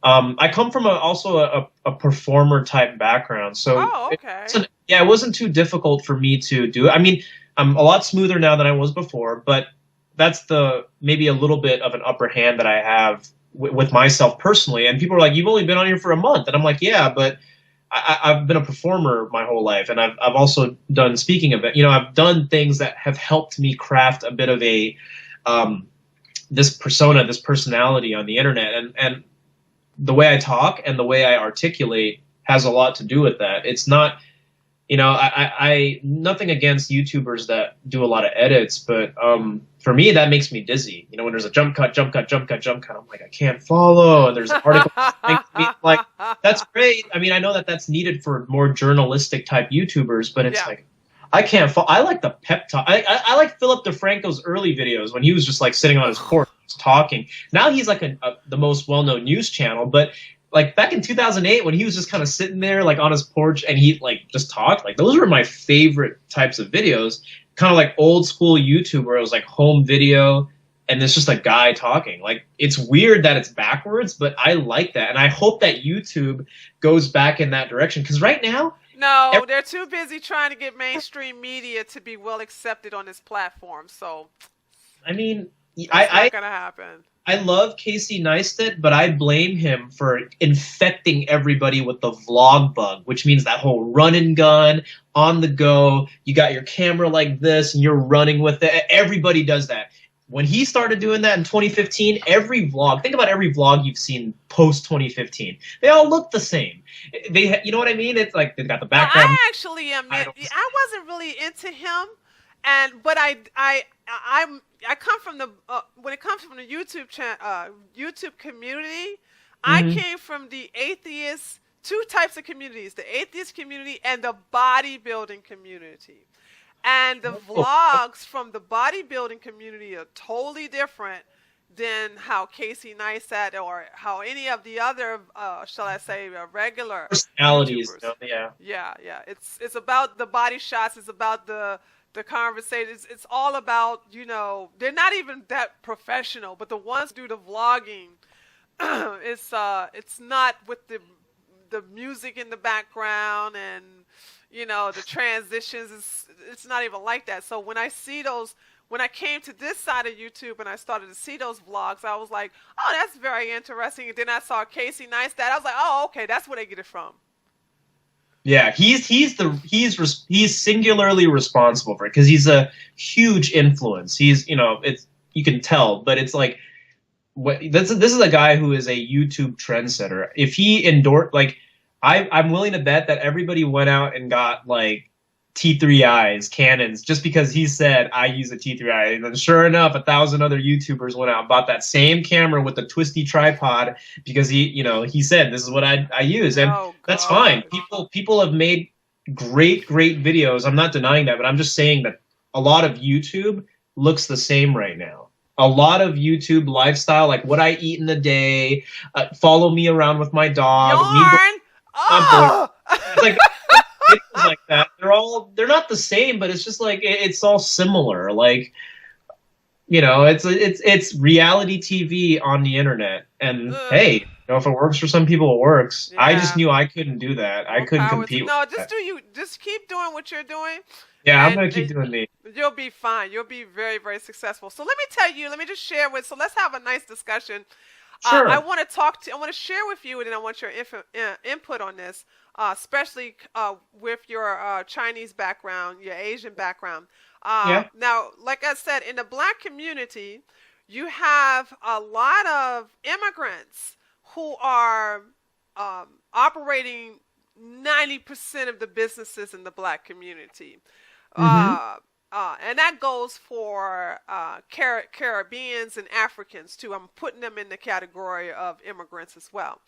I come from also a performer type background, so okay. it wasn't too difficult for me to do it. I mean, I'm a lot smoother now than I was before, but that's maybe a little bit of an upper hand that I have with myself personally. And people are like, "You've only been on here for a month," and I'm like, "Yeah, but I've been a performer my whole life, and I've also done speaking events. I've done things that have helped me craft a bit of a this persona, this personality on the internet, and the way I talk and the way I articulate has a lot to do with that. It's not, I nothing against YouTubers that do a lot of edits, but for me that makes me dizzy. When there's a jump cut, I'm like I can't follow, and there's an article like that's great. I mean, I know that that's needed for more journalistic type YouTubers, but it's like I can't follow. I like the pep talk. I like Philip DeFranco's early videos when he was just like sitting on his porch talking. Now he's like the most well-known news channel, but like back in 2008 when he was just kind of sitting there like on his porch and he like just talked, like those were my favorite types of videos, kind of like old school YouTube where it was like home video and it's just a guy talking. Like it's weird that it's backwards, but I like that, and I hope that YouTube goes back in that direction, because right now they're too busy trying to get mainstream media to be well accepted on this platform. So I mean, it's not gonna happen. I love Casey Neistat, but I blame him for infecting everybody with the vlog bug, which means that whole run and gun, on the go, you got your camera like this and you're running with it. Everybody does that. When he started doing that in 2015, think about every vlog you've seen post 2015. They all look the same. You know what I mean? It's like they've got the background. I actually am. I wasn't really into him, but I come from the when it comes from the YouTube community. I came from the atheist, two types of communities: the atheist community and the bodybuilding community. And the vlogs from the bodybuilding community are totally different than how Casey Neistat or how any of the other, shall I say, regular personalities. Yeah. It's about the body shots. It's about the conversation. It's all about, they're not even that professional, but the ones who do the vlogging, it's not with the music in the background and the transitions. It's not even like that. So when I came to this side of YouTube and I started to see those vlogs, I was like, oh, that's very interesting. And then I saw Casey Neistat. I was like, oh, okay, that's where they get it from. Yeah, he's singularly responsible for it because he's a huge influence. He's you can tell, but it's like this is a guy who is a YouTube trendsetter. If he endorsed, like, I'm willing to bet that everybody went out and got like T3Is, Canons, just because he said I use a T3I. And then sure enough, 1,000 other YouTubers went out and bought that same camera with the twisty tripod because he said this is what I use, and that's fine. People have made great videos. I'm not denying that, but I'm just saying that a lot of YouTube looks the same right now. a lot of YouTube lifestyle, like what I eat in a day, follow me around with my dog, me going Yarn. on my boy. Oh. It's like videos like that. They're not the same, but it's just like it's all similar. Like, it's reality TV on the internet, and Ugh. hey, if it works for some people, it works. I just Yeah. knew I couldn't do that. I More couldn't power to compete with no. Just that. do you. Just keep doing what you're doing, Yeah, I'm and, gonna keep doing me. you'll be fine. You'll be very, very successful. So let me tell you. Let me just share with. So let's have a nice discussion. I Sure. want to talk to. I want to share with you, and then I want your input on this, especially with your Chinese background, your Asian background. Yeah. Now, like I said, in the black community, you have a lot of immigrants who are operating 90% of the businesses in the black community. Mm-hmm. And that goes for Caribbeans and Africans too. I'm putting them in the category of immigrants as well.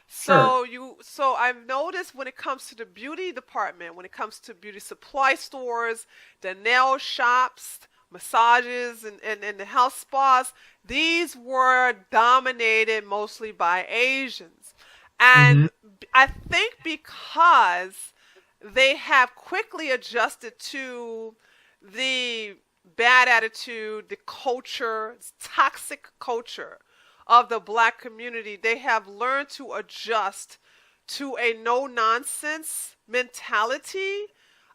Sure. So I've noticed when it comes to the beauty department, when it comes to beauty supply stores, the nail shops, massages, and the health spas, these were dominated mostly by Asians. Mm-hmm. And I think because they have quickly adjusted to the bad attitude, the culture, toxic culture of the black community, they have learned to adjust to a no nonsense mentality,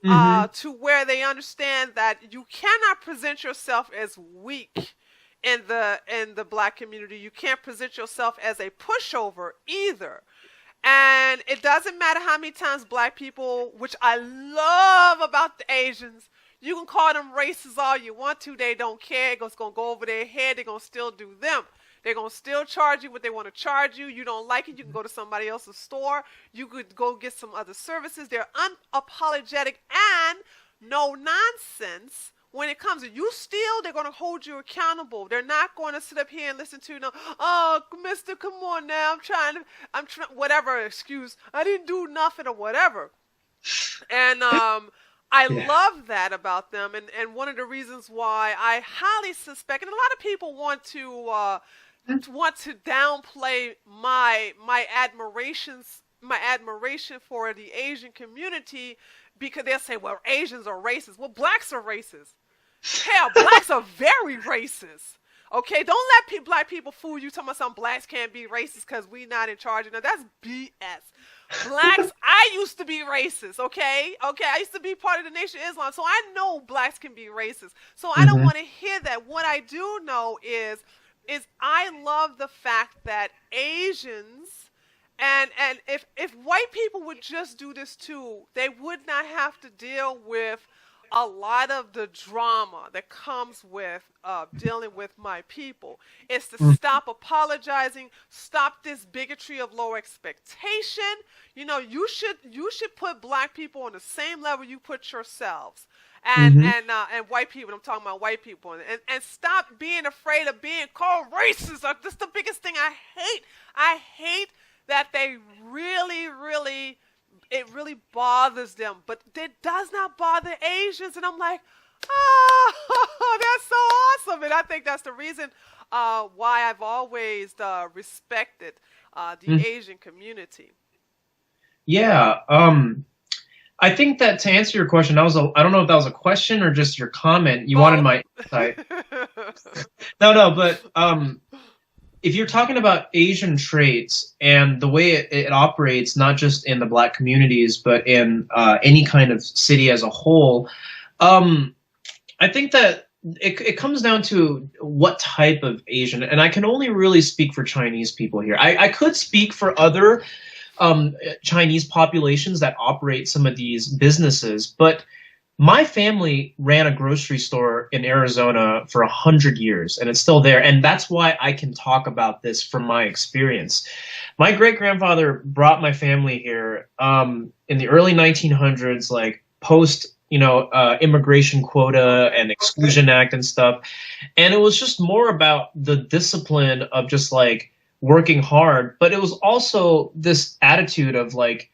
Mm-hmm. to where they understand that you cannot present yourself as weak in the black community. You can't present yourself as a pushover either. And it doesn't matter how many times black people, which I love about the Asians, you can call them racist all you want to. They don't care. It's going to go over their head. They're going to still do them. They're going to still charge you what they want to charge you. You don't like it, you can go to somebody else's store. You could go get some other services. They're unapologetic and no nonsense. When it comes to you steal, they're going to hold you accountable. They're not going to sit up here and listen to, no, oh, mister, come on now. I'm trying, whatever excuse. I didn't do nothing or whatever. And I Yeah. love that about them. And one of the reasons why I highly suspect, and a lot of people want to downplay my admiration for the Asian community, because they'll say, well, Asians are racist. Well, blacks are racist. Hell, blacks are very racist. Okay, don't let black people fool you. Talking about some blacks can't be racist because we not in charge. Now that's BS. Blacks, I used to be racist. Okay, I used to be part of the Nation of Islam, so I know blacks can be racist. So I don't Mm-hmm. want to hear that. What I do know is I love the fact that Asians and if white people would just do this too, they would not have to deal with a lot of the drama that comes with dealing with my people. It's to stop apologizing, stop this bigotry of low expectation. You should put black people on the same level you put yourselves. And Mm-hmm. and white people. I'm talking about white people, and stop being afraid of being called racist. That's the biggest thing I hate. I hate that they really, really, it really bothers them, but it does not bother Asians. And I'm like, oh, that's so awesome. And I think that's the reason why I've always respected the Asian community. Yeah. I think that to answer your question, I don't know if that was a question or just your comment. You wanted Both. my insight. No, no, but if you're talking about Asian traits and the way it operates, not just in the black communities, but in any kind of city as a whole, um, I think that it comes down to what type of Asian, and I can only really speak for Chinese people here. I could speak for other Chinese populations that operate some of these businesses, but my family ran a grocery store in Arizona for 100 years, and it's still there. And that's why I can talk about this from my experience. My great grandfather brought my family here in the early 1900s, like post, immigration quota and exclusion act and stuff. And it was just more about the discipline of just like working hard, but it was also this attitude of like,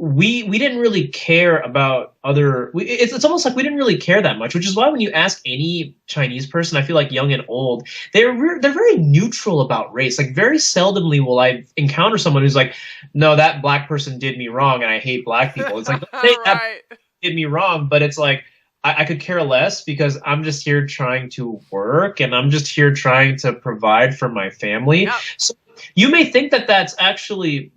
we didn't really care about it's almost like we didn't really care that much, which is why when you ask any Chinese person, I feel like young and old, they're very neutral about race. Like very seldomly will I encounter someone who's like, no, that black person did me wrong and I hate black people. It's like, don't say that Right. did me wrong, but it's like I could care less because I'm just here trying to work and I'm just here trying to provide for my family. Yep. So you may think that that's actually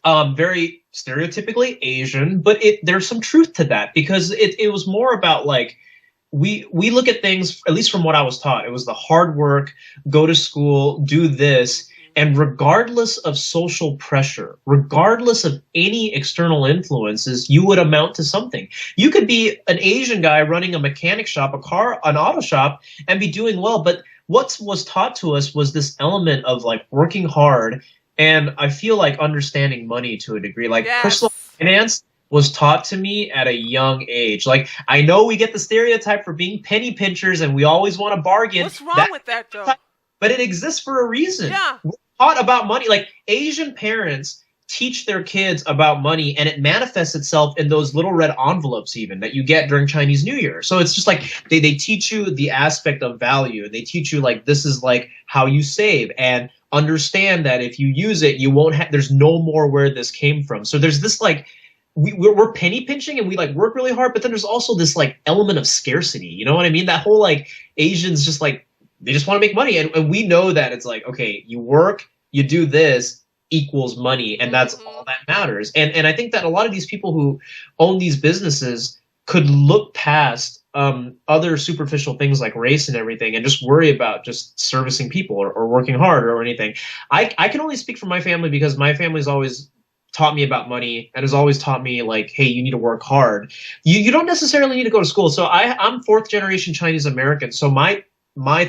very stereotypically Asian, but there's some truth to that because it was more about like we look at things, at least from what I was taught, it was the hard work, go to school, do this, and regardless of social pressure, regardless of any external influences, you would amount to something. You could be an Asian guy running a mechanic shop, an auto shop, and be doing well, but what was taught to us was this element of like working hard and I feel like understanding money to a degree. Like personal Yes. finance was taught to me at a young age. Like I know we get the stereotype for being penny pinchers and we always want to bargain. What's wrong with that though? But it exists for a reason. Yeah. We're taught about money. Like Asian parents teach their kids about money and it manifests itself in those little red envelopes even that you get during Chinese New Year. So it's just like they teach you the aspect of value. They teach you like this is like how you save and understand that if you use it, you won't have, there's no more where this came from. So there's this like, we're penny pinching and we like work really hard, but then there's also this like element of scarcity. You know what I mean? That whole like Asians just like, they just want to make money. And we know that it's like, okay, you work, you do this equals money. And that's all that matters. And I think that a lot of these people who own these businesses could look past other superficial things like race and everything and just worry about just servicing people or working hard or anything. I can only speak for my family because my family's always taught me about money and has always taught me like, hey, you need to work hard. You don't necessarily need to go to school. So I'm fourth generation Chinese American. So my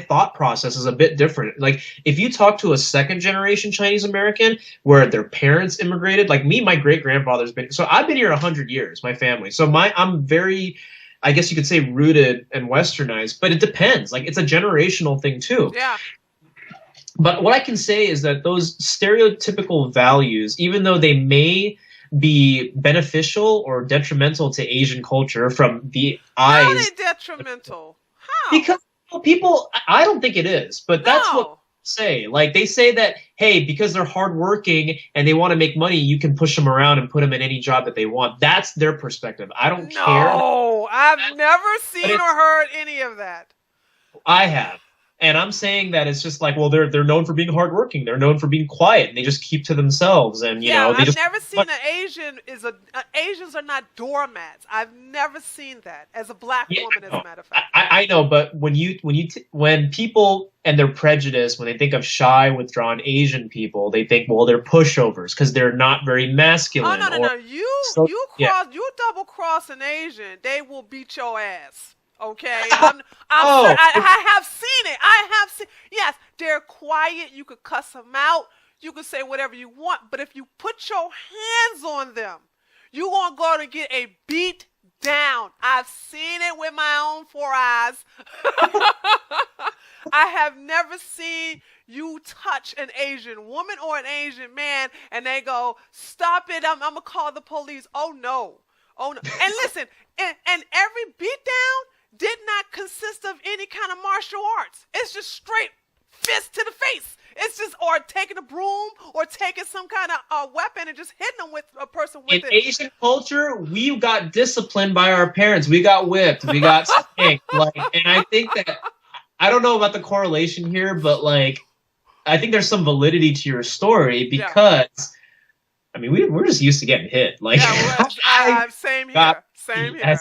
thought process is a bit different. Like if you talk to a second generation Chinese American where their parents immigrated, like me, my great grandfather's been, so I've been here 100 years, my family. So I'm very, I guess you could say rooted and westernized, but it depends. Like it's a generational thing too. Yeah. But what I can say is that those stereotypical values, even though they may be beneficial or detrimental to Asian culture from the eyes. How are they detrimental? How? Because people, I don't think it is, but that's what No. they say. Like they say that, hey, because they're hardworking and they want to make money, you can push them around and put them in any job that they want. That's their perspective. I don't care. No, I've never seen or heard any of that. I have. And I'm saying that it's just like, well, they're known for being hardworking. They're known for being quiet, and they just keep to themselves. And you know, they I've just never seen an Asian Asians are not doormats. I've never seen that as a black woman, as a matter of fact. I know, but when people and their prejudice, when they think of shy, withdrawn Asian people, they think, well, they're pushovers because they're not very masculine. Oh no. You double cross an Asian, they will beat your ass. Okay, I have seen it. I have seen. Yes, they're quiet. You could cuss them out. You could say whatever you want. But if you put your hands on them, you're gonna go to get a beat down. I've seen it with my own 4 eyes. I have never seen you touch an Asian woman or an Asian man, and they go, "Stop it! I'm gonna call the police." Oh no! And listen, and every beatdown did not consist of any kind of martial arts. It's just straight fist to the face. It's just, or taking a broom or taking some kind of weapon and just hitting them with a person with it. In Asian culture, we got disciplined by our parents. We got whipped. We got spanked. And I think that, I don't know about the correlation here, but like, I think there's some validity to your story because, I mean, we're just used to getting hit. Like, same here. Same here.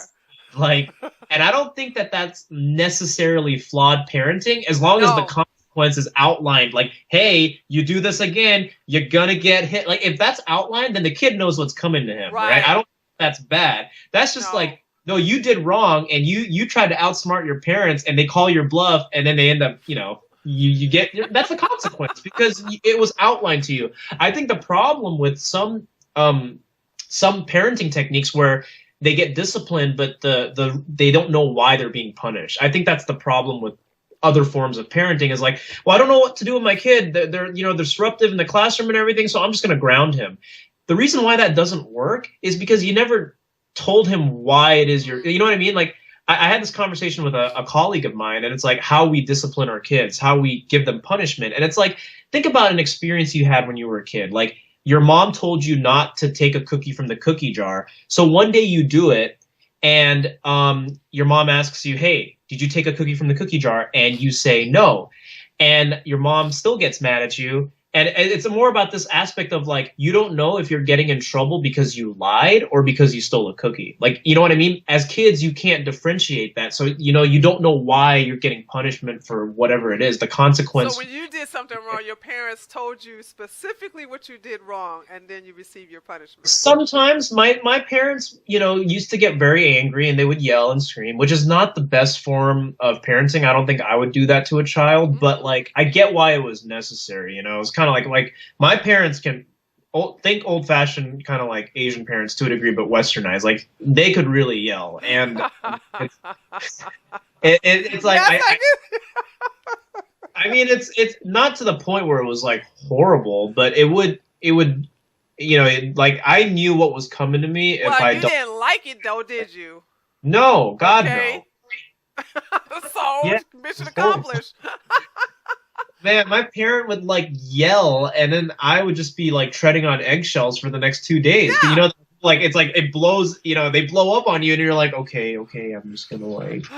Like, and I don't think that that's necessarily flawed parenting as long as the consequence is outlined. Like, hey, you do this again, you're gonna get hit. Like, if that's outlined, then the kid knows what's coming to him, right? I don't think that's bad. That's just like, no, you did wrong, and you tried to outsmart your parents, and they call your bluff, and then they end up, you know, you get, that's a consequence because it was outlined to you. I think the problem with some parenting techniques where they get disciplined, but they don't know why they're being punished. I think that's the problem with other forms of parenting is like, well, I don't know what to do with my kid. They're disruptive in the classroom and everything, so I'm just going to ground him. the reason why that doesn't work is because you never told him why it is you know what I mean? Like, I had this conversation with a colleague of mine, and it's like how we discipline our kids, how we give them punishment. And it's like, think about an experience you had when you were a kid. Like, your mom told you not to take a cookie from the cookie jar. So one day you do it, and your mom asks you, hey, did you take a cookie from the cookie jar? And you say no. And your mom still gets mad at you. And it's more about this aspect of like, you don't know if you're getting in trouble because you lied or because you stole a cookie. Like, you know what I mean? As kids, you can't differentiate that. So, you don't know why you're getting punishment for whatever it is, the So consequence. when you did something wrong, your parents told you specifically what you did wrong, and then you receive your punishment. Sometimes my parents, used to get very angry and they would yell and scream, which is not the best form of parenting. I don't think I would do that to a child, but Mm-hmm. like I get why it was necessary. It's kind of like my parents can think old fashioned, kind of like Asian parents to a degree, but westernized. Like they could really yell, and it's it's like Yes, I did. I mean it's not to the point where it was like horrible, but it would like I knew what was coming to me if Well, I you don't. didn't like it though, did you? No, God no. Okay. So Yeah, mission it's horrible. accomplished. Man, my parent would like yell, and then I would just be like treading on eggshells for the next 2 days. Yeah. Like it's like it blows. They blow up on you, and you're like, okay, okay, I'm just gonna like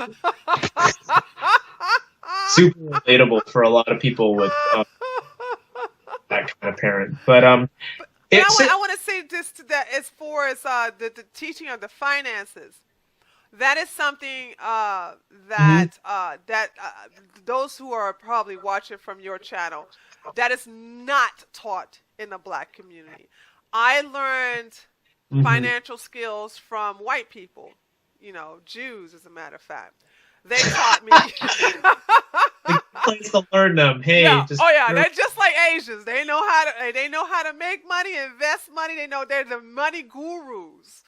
super relatable for a lot of people with that kind of parent. But But it's I want to say this to that as far as the teaching of the finances. That is something Mhm, that those who are probably watching from your channel, that is not taught in the black community. I learned mhm. financial skills from white people, Jews, as a matter of fact. They taught me. The good place to learn them. Hey, Yeah. just Oh yeah. They're just like Asians. They know how to make money, invest money. They know they're the money gurus.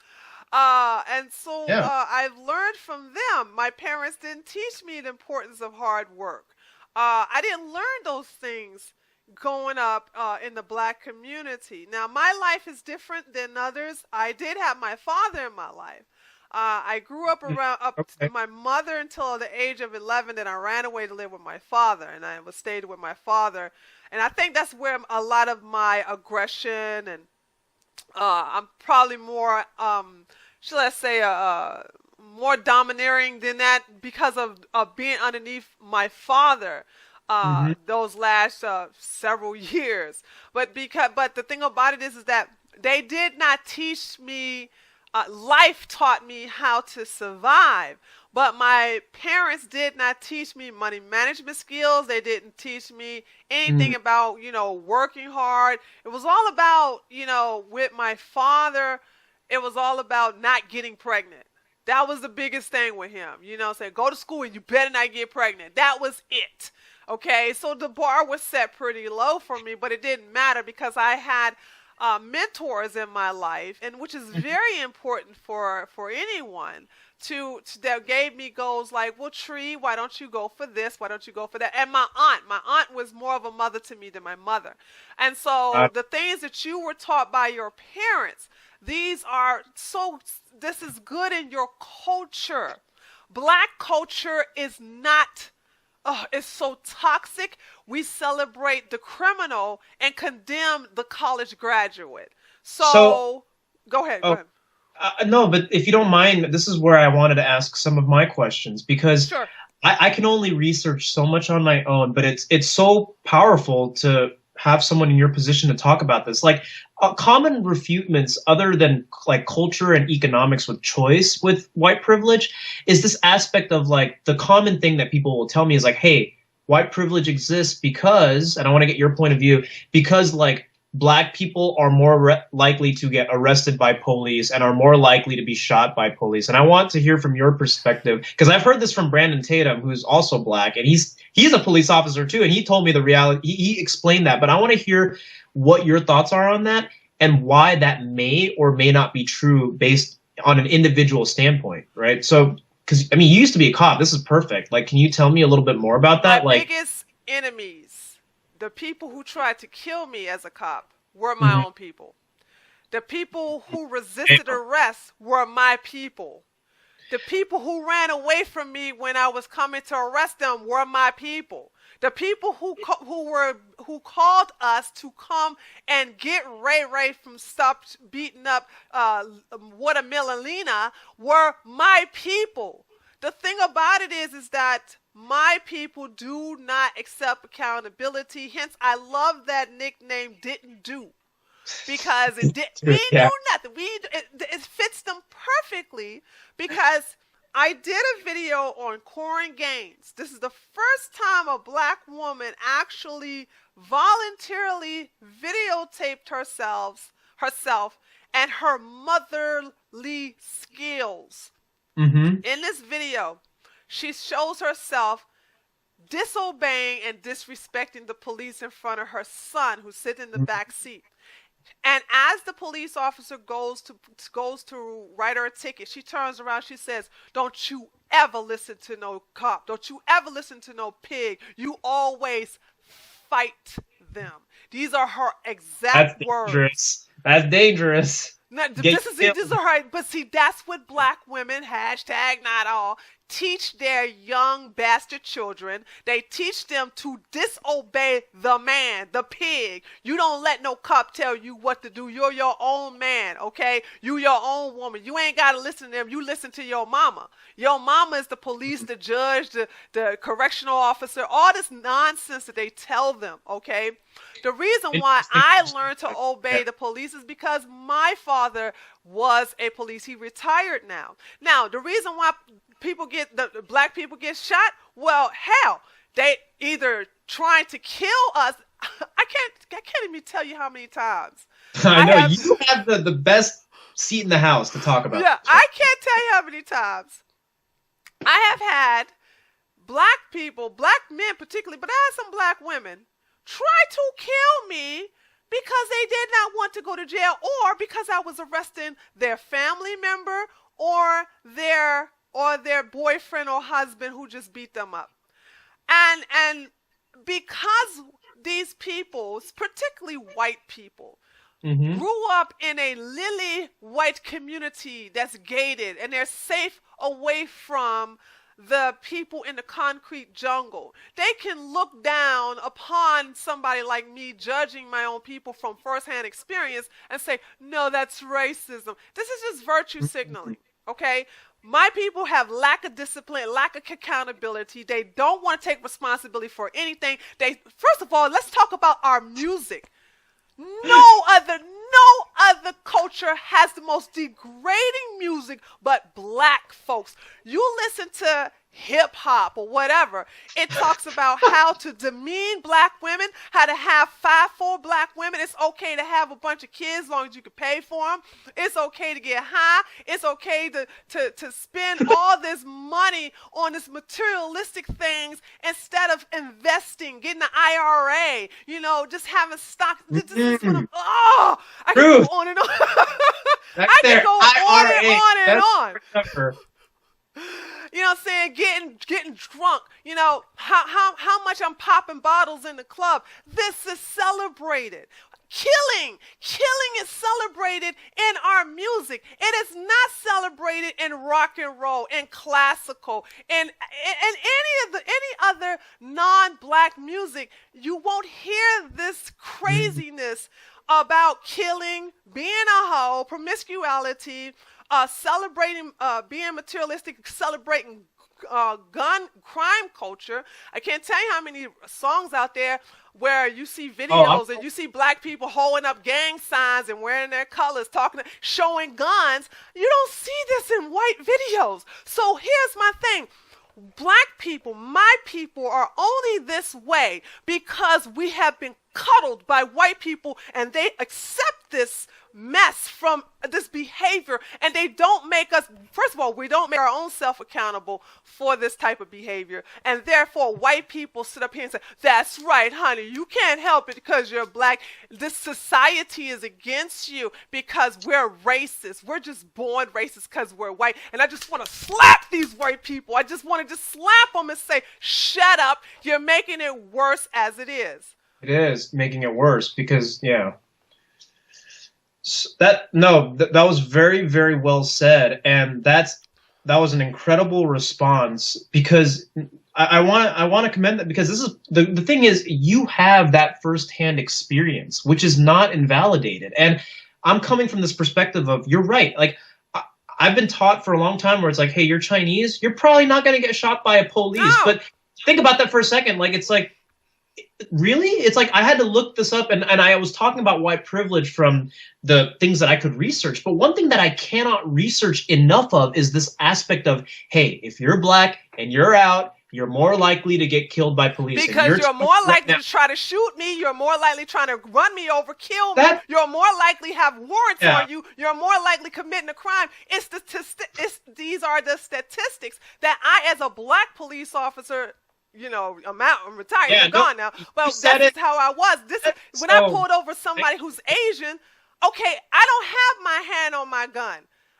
And so yeah. I've learned from them. My parents didn't teach me the importance of hard work. I didn't learn those things growing up in the black community. Now, my life is different than others. I did have my father in my life. I grew up Mm, around up to okay. my mother until the age of 11. Then I ran away to live with my father, and I was stayed with my father. And I think that's where a lot of my aggression and I'm probably more, should I say, more domineering than that because of being underneath my father Hmm. those last several years. But the thing about it is that they did not teach me. Life taught me how to survive, but my parents did not teach me money management skills. They didn't teach me anything about working hard. It was all about with my father. It was all about not getting pregnant. That was the biggest thing with him. Say go to school and you better not get pregnant. That was it. Okay, so the bar was set pretty low for me, but it didn't matter because I had mentors in my life, and which is very important for anyone that gave me goals like, well, Tree, why don't you go for this? Why don't you go for that? And my aunt was more of a mother to me than my mother, and so the things that you were taught by your parents, these are so. This is good in your culture. Black culture is not. Oh, it's so toxic. We celebrate the criminal and condemn the college graduate. So, So, go ahead, go oh, ahead. no, but if you don't mind, this is where I wanted to ask some of my questions because Sure. I can only research so much on my own, but it's so powerful to have someone in your position to talk about this. Like common refutements, other than like culture and economics with choice with white privilege, is this aspect of like the common thing that people will tell me is like, hey, white privilege exists because, and I want to get your point of view, because like black people are more likely to get arrested by police and are more likely to be shot by police. And I want to hear from your perspective because I've heard this from Brandon Tatum, who's also black, and he's a police officer too, and he told me the reality. He explained that, but I want to hear what your thoughts are on that and why that may or may not be true based on an individual standpoint, right? So, because I mean, you used to be a cop. This is perfect. Like, can you tell me a little bit more about My that? Like, biggest enemies, the people who tried to kill me as a cop, were my mhm, own people. The people who resisted arrest were my people. The people who ran away from me when I was coming to arrest them were my people. The people who called us to come and get Ray Ray from stop beating up Watermelon Lena were my people. The thing about it is that my people do not accept accountability. Hence, I love that nickname "Didn't Do." Because we Yeah. knew nothing. It fits them perfectly because I did a video on Corin Gaines. This is the first time a black woman actually voluntarily videotaped herself and her motherly skills. Mm-hmm. In this video, she shows herself disobeying and disrespecting the police in front of her son who's sitting in the back seat. And as the police officer goes to write her a ticket, she turns around, she says, "Don't you ever listen to no cop. Don't you ever listen to no pig. You always fight them." These are her exact That's words. dangerous. That's dangerous. Now, Get this is her, but see, that's what black women, hashtag not all, teach their young bastard children. They teach them to disobey the man, the pig. You don't let no cop tell you what to do. You're your own man, okay? You your own woman. You ain't got to listen to them. You listen to your mama. Your mama is the police, the judge, the correctional officer, all this nonsense that they tell them, okay? The reason why I learned to obey the police is because my father was a police. He retired now. Now, the reason why the black people get shot, well, hell, they either trying to kill us. I can't even tell you how many times. I know you have the best seat in the house to talk about. Yeah, I can't tell you how many times I have had black people, black men particularly, but I had some black women try to kill me because they did not want to go to jail or because I was arresting their family member or their boyfriend or husband who just beat them up. And because these people, particularly white people, Mm-hmm. grew up in a lily white community that's gated and they're safe away from the people in the concrete jungle. They can look down upon somebody like me judging my own people from firsthand experience and say, no, that's racism. This is just virtue signaling, okay? My people have lack of discipline, lack of accountability. They don't want to take responsibility for anything. First of all, let's talk about our music. No other culture has the most degrading music but black folks. You listen to hip hop or whatever, it talks about how to demean black women, how to have 5'4" black women. It's okay to have a bunch of kids as long as you can pay for them. It's okay to get high. It's okay to spend all this money on this materialistic things instead of investing, getting the IRA, just having stock. This is what I can go on and on. I can go on and on. You know what I'm saying? Getting drunk. How much I'm popping bottles in the club. This is celebrated. Killing is celebrated in our music. It is not celebrated in rock and roll, in classical, in any other non-black music. You won't hear this craziness about killing, being a hoe, promiscuity, celebrating being materialistic, celebrating gun crime culture. I can't tell you how many songs out there where you see videos and you see black people holding up gang signs and wearing their colors, showing guns. You don't see this in white videos. So here's my thing. Black people, my people, are only this way because we have been cuddled by white people and they accept this mess from this behavior, and they don't make us, first of all, we don't make our own self accountable for this type of behavior, and therefore white people sit up here and say, that's right, honey, you can't help it because you're black. This society is against you because we're racist. We're just born racist because we're white. And I just want to slap these white people. I just want to just slap them and say, shut up, you're making it worse as it is. It is making it worse because, yeah. That no, that was very, very well said, and that was an incredible response because I want to commend that because this is the thing is you have that firsthand experience, which is not invalidated, and I'm coming from this perspective of you're right, like. I've been taught for a long time where it's like, hey, you're Chinese, you're probably not going to get shot by a police. No, But think about that for a second. Like, it's like, really? It's like I had to look this up, and I was talking about white privilege from the things that I could research. But one thing that I cannot research enough of is this aspect of, hey, if you're black and you're out, you're more likely to get killed by police. And because you're more right likely now, to try to shoot me. You're more likely trying to run me over, kill me. that, You're more likely have warrants yeah, on you. You're more likely committing a crime. These are the statistics that I, as a black police officer, I'm retired, yeah, I'm no, gone now. you But said that's it. just how I was. This is when I So, pulled over somebody who's Asian. Okay, I don't have my hand on my gun.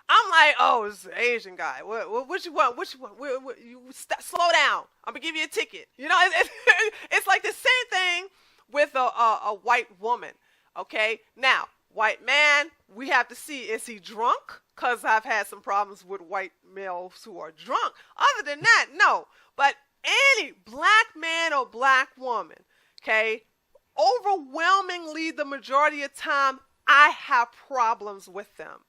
I'm like, oh, it's an Asian guy. What you want? What you want? Slow down. I'm gonna give you a ticket. It's like the same thing with a white woman. Okay, now white man, we have to see, is he drunk? Cause I've had some problems with white males who are drunk. Other than that, no. But any black man or black woman, okay, overwhelmingly the majority of time, I have problems with them.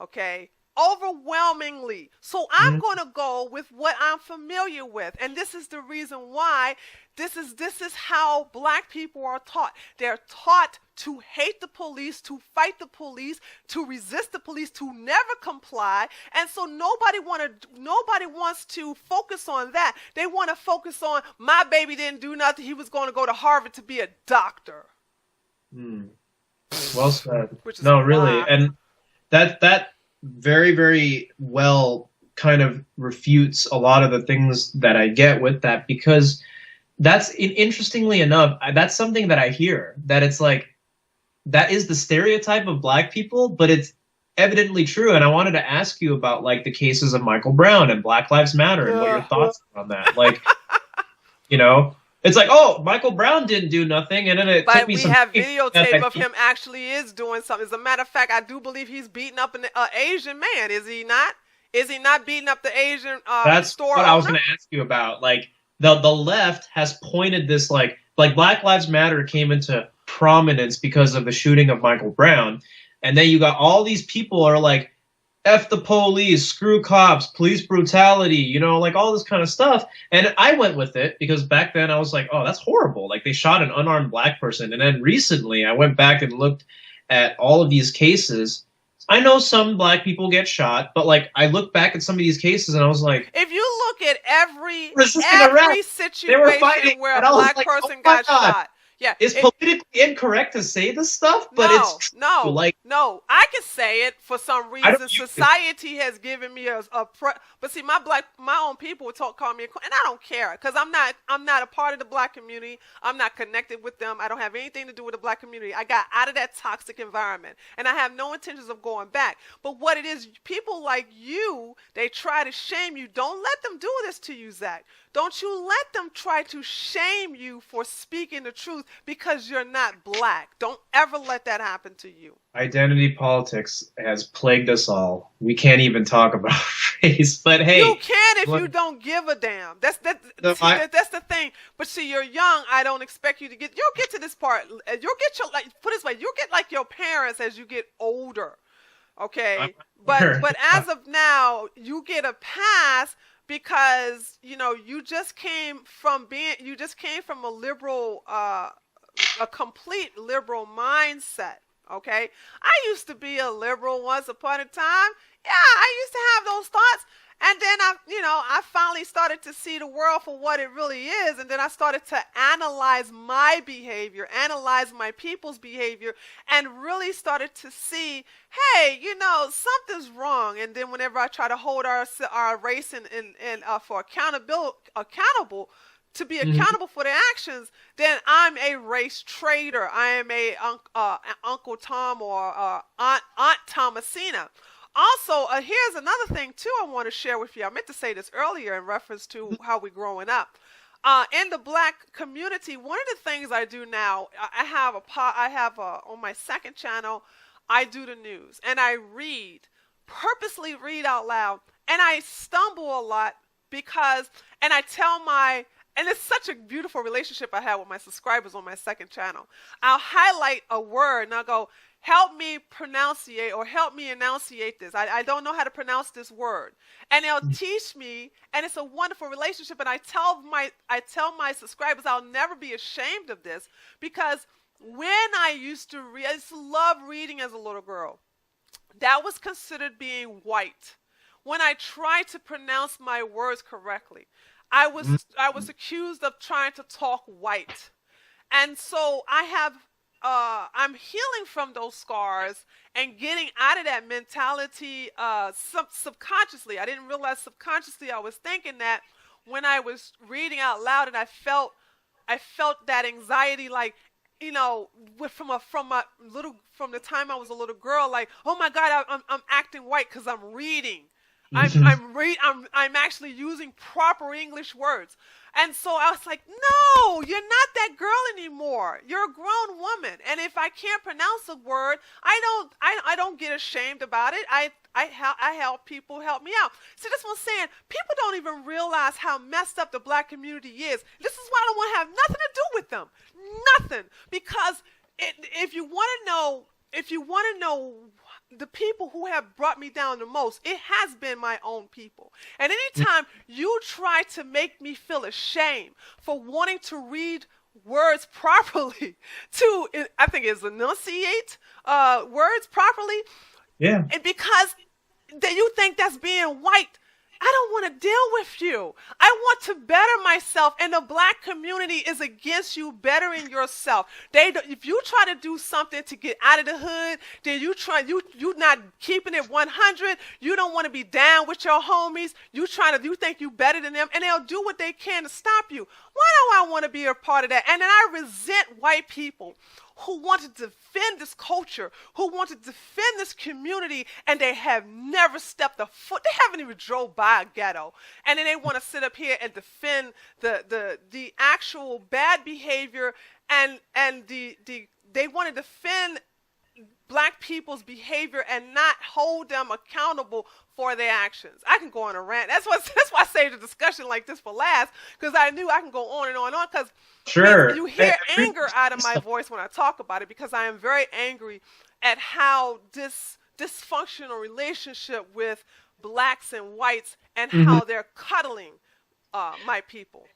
Okay, overwhelmingly. So I'm mhm. going to go with what I'm familiar with. And this is the reason why this is how black people are taught. They're taught to hate the police, to fight the police, to resist the police, to never comply. And so nobody wants to focus on that. They want to focus on my baby didn't do nothing. He was going to go to Harvard to be a doctor, Mm, well said. which is No, really, why. and that very, very well kind of refutes a lot of the things that I get with that because interestingly enough, that's something that I hear that it's like that is the stereotype of black people, but it's evidently true. And I wanted to ask you about like the cases of Michael Brown and Black Lives Matter and what your Ugh. thoughts are on that. Like, you know, it's like, oh, Michael Brown didn't do nothing, and then it took But me we some have time that videotape of him actually is doing something. As a matter of fact, I do believe he's beating up an Asian man. Is he not? Is he not beating up the Asian that's store what I was owner? going to ask you about. Like the left has pointed this like Black Lives Matter came into prominence because of the shooting of Michael Brown, and then you got all these people are like F the police, screw cops, police brutality, like all this kind of stuff. And I went with it because back then I was like, oh, that's horrible. Like they shot an unarmed black person. And then recently I went back and looked at all of these cases. I know some black people get shot, but like I look back at some of these cases and I was like, If you look at every resisting every arrest. They were situation fighting. where And a I was black like, oh person my got God. shot, yeah, It's politically incorrect to say this stuff, but it's no, true. Like no. I can say it for some I don't reason. use it. Society has given me but see, my own people would call me, and I don't care because I'm not a part of the black community. I'm not connected with them. I don't have anything to do with the black community. I got out of that toxic environment, and I have no intentions of going back. But what it is, people like you, they try to shame you. Don't let them do this to you, Zach. Don't you let them try to shame you for speaking the truth because you're not black. Don't ever let that happen to you. Identity politics has plagued us all. We can't even talk about race, but You hey, can if what, you don't give a damn. That's that. no, See, that's the thing. But see, you're young. I don't expect you to get. You'll get to this part. You'll get your put it this way. You'll get like your parents as you get older. I'm Okay. But aware. as of now, you get a pass because you just came from a complete liberal mindset. Okay, I used to be a liberal once upon a time. Yeah, I used to have those thoughts, and then I finally started to see the world for what it really is, and then I started to analyze my behavior, analyze my people's behavior, and really started to see, hey, something's wrong. And then whenever I try to hold our race for accountable to be Mhm. accountable for their actions, then I'm a race traitor. I am a Uncle Tom or Aunt Thomasina. Also, here's another thing too I want to share with you. I meant to say this earlier in reference to how we're growing up. In the black community, one of the things I do now, I have on my second channel. I do the news and I read, purposely read out loud, and I stumble a lot because, and I tell my, and it's such a beautiful relationship I have with my subscribers on my second channel. I'll highlight a word and I'll go, help me pronunciate or help me enunciate this. I don't know how to pronounce this word. And they'll teach me, and it's a wonderful relationship. And I tell my subscribers I'll never be ashamed of this, because when I used to read, I used to love reading as a little girl. That was considered being white. When I tried to pronounce my words correctly, I was accused of trying to talk white. And so I'm healing from those scars and getting out of that mentality subconsciously. I didn't realize subconsciously I was thinking that when I was reading out loud, and I felt that anxiety, like, from the time I was a little girl, like, oh my God, I'm acting white because I'm reading. I'm actually using proper English words. And so I was like, no, you're not that girl anymore. You're a grown woman. And if I can't pronounce a word, I don't get ashamed about it. I help people help me out. See, that's what I'm saying. People don't even realize how messed up the black community is. This is why I don't want to have nothing to do with them. Nothing. Because if you want to know the people who have brought me down the most, it has been my own people. And anytime you try to make me feel ashamed for wanting to read words properly, I think it's enunciate words properly, Yeah. and because that you think that's being white, I don't want to deal with you. I want to better myself, and the black community is against you bettering yourself. If you try to do something to get out of the hood, then you not keeping it 100. You don't want to be down with your homies. You think you better than them, and they'll do what they can to stop you. Why do I want to be a part of that? And then I resent white people who want to defend this culture, who want to defend this community, and they have never stepped a foot. They haven't even drove by a ghetto, and then they want to sit up here and defend the actual bad behavior, and they want to defend black people's behavior and not hold them accountable for their actions. I can go on a rant. That's why I saved a discussion like this for last, because I knew I can go on and on and on, because Sure. you hear anger out of my voice when I talk about it, because I am very angry at how this dysfunctional relationship with blacks and whites, and how they're cuddling my people.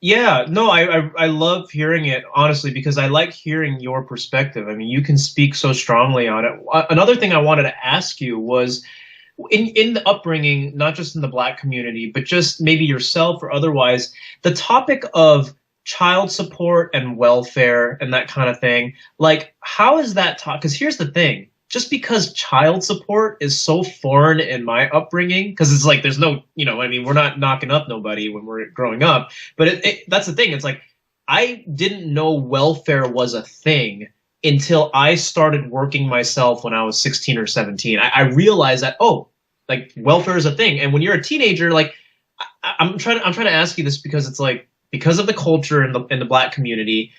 Yeah, no, I love hearing it, honestly, because I like hearing your perspective. I mean, you can speak so strongly on it. Another thing I wanted to ask you was, in the upbringing, not just in the black community, but just maybe yourself or otherwise, the topic of child support and welfare and that kind of thing, like, how is that taught? Because here's the thing. Just because child support is so foreign in my upbringing, because it's like there's no, I mean, we're not knocking up nobody when we're growing up, but that's the thing. It's like I didn't know welfare was a thing until I started working myself when I was 16 or 17. I realized that, oh, like, welfare is a thing. And when you're a teenager, like, I'm trying to ask you this, because it's like, because of the culture in the black community,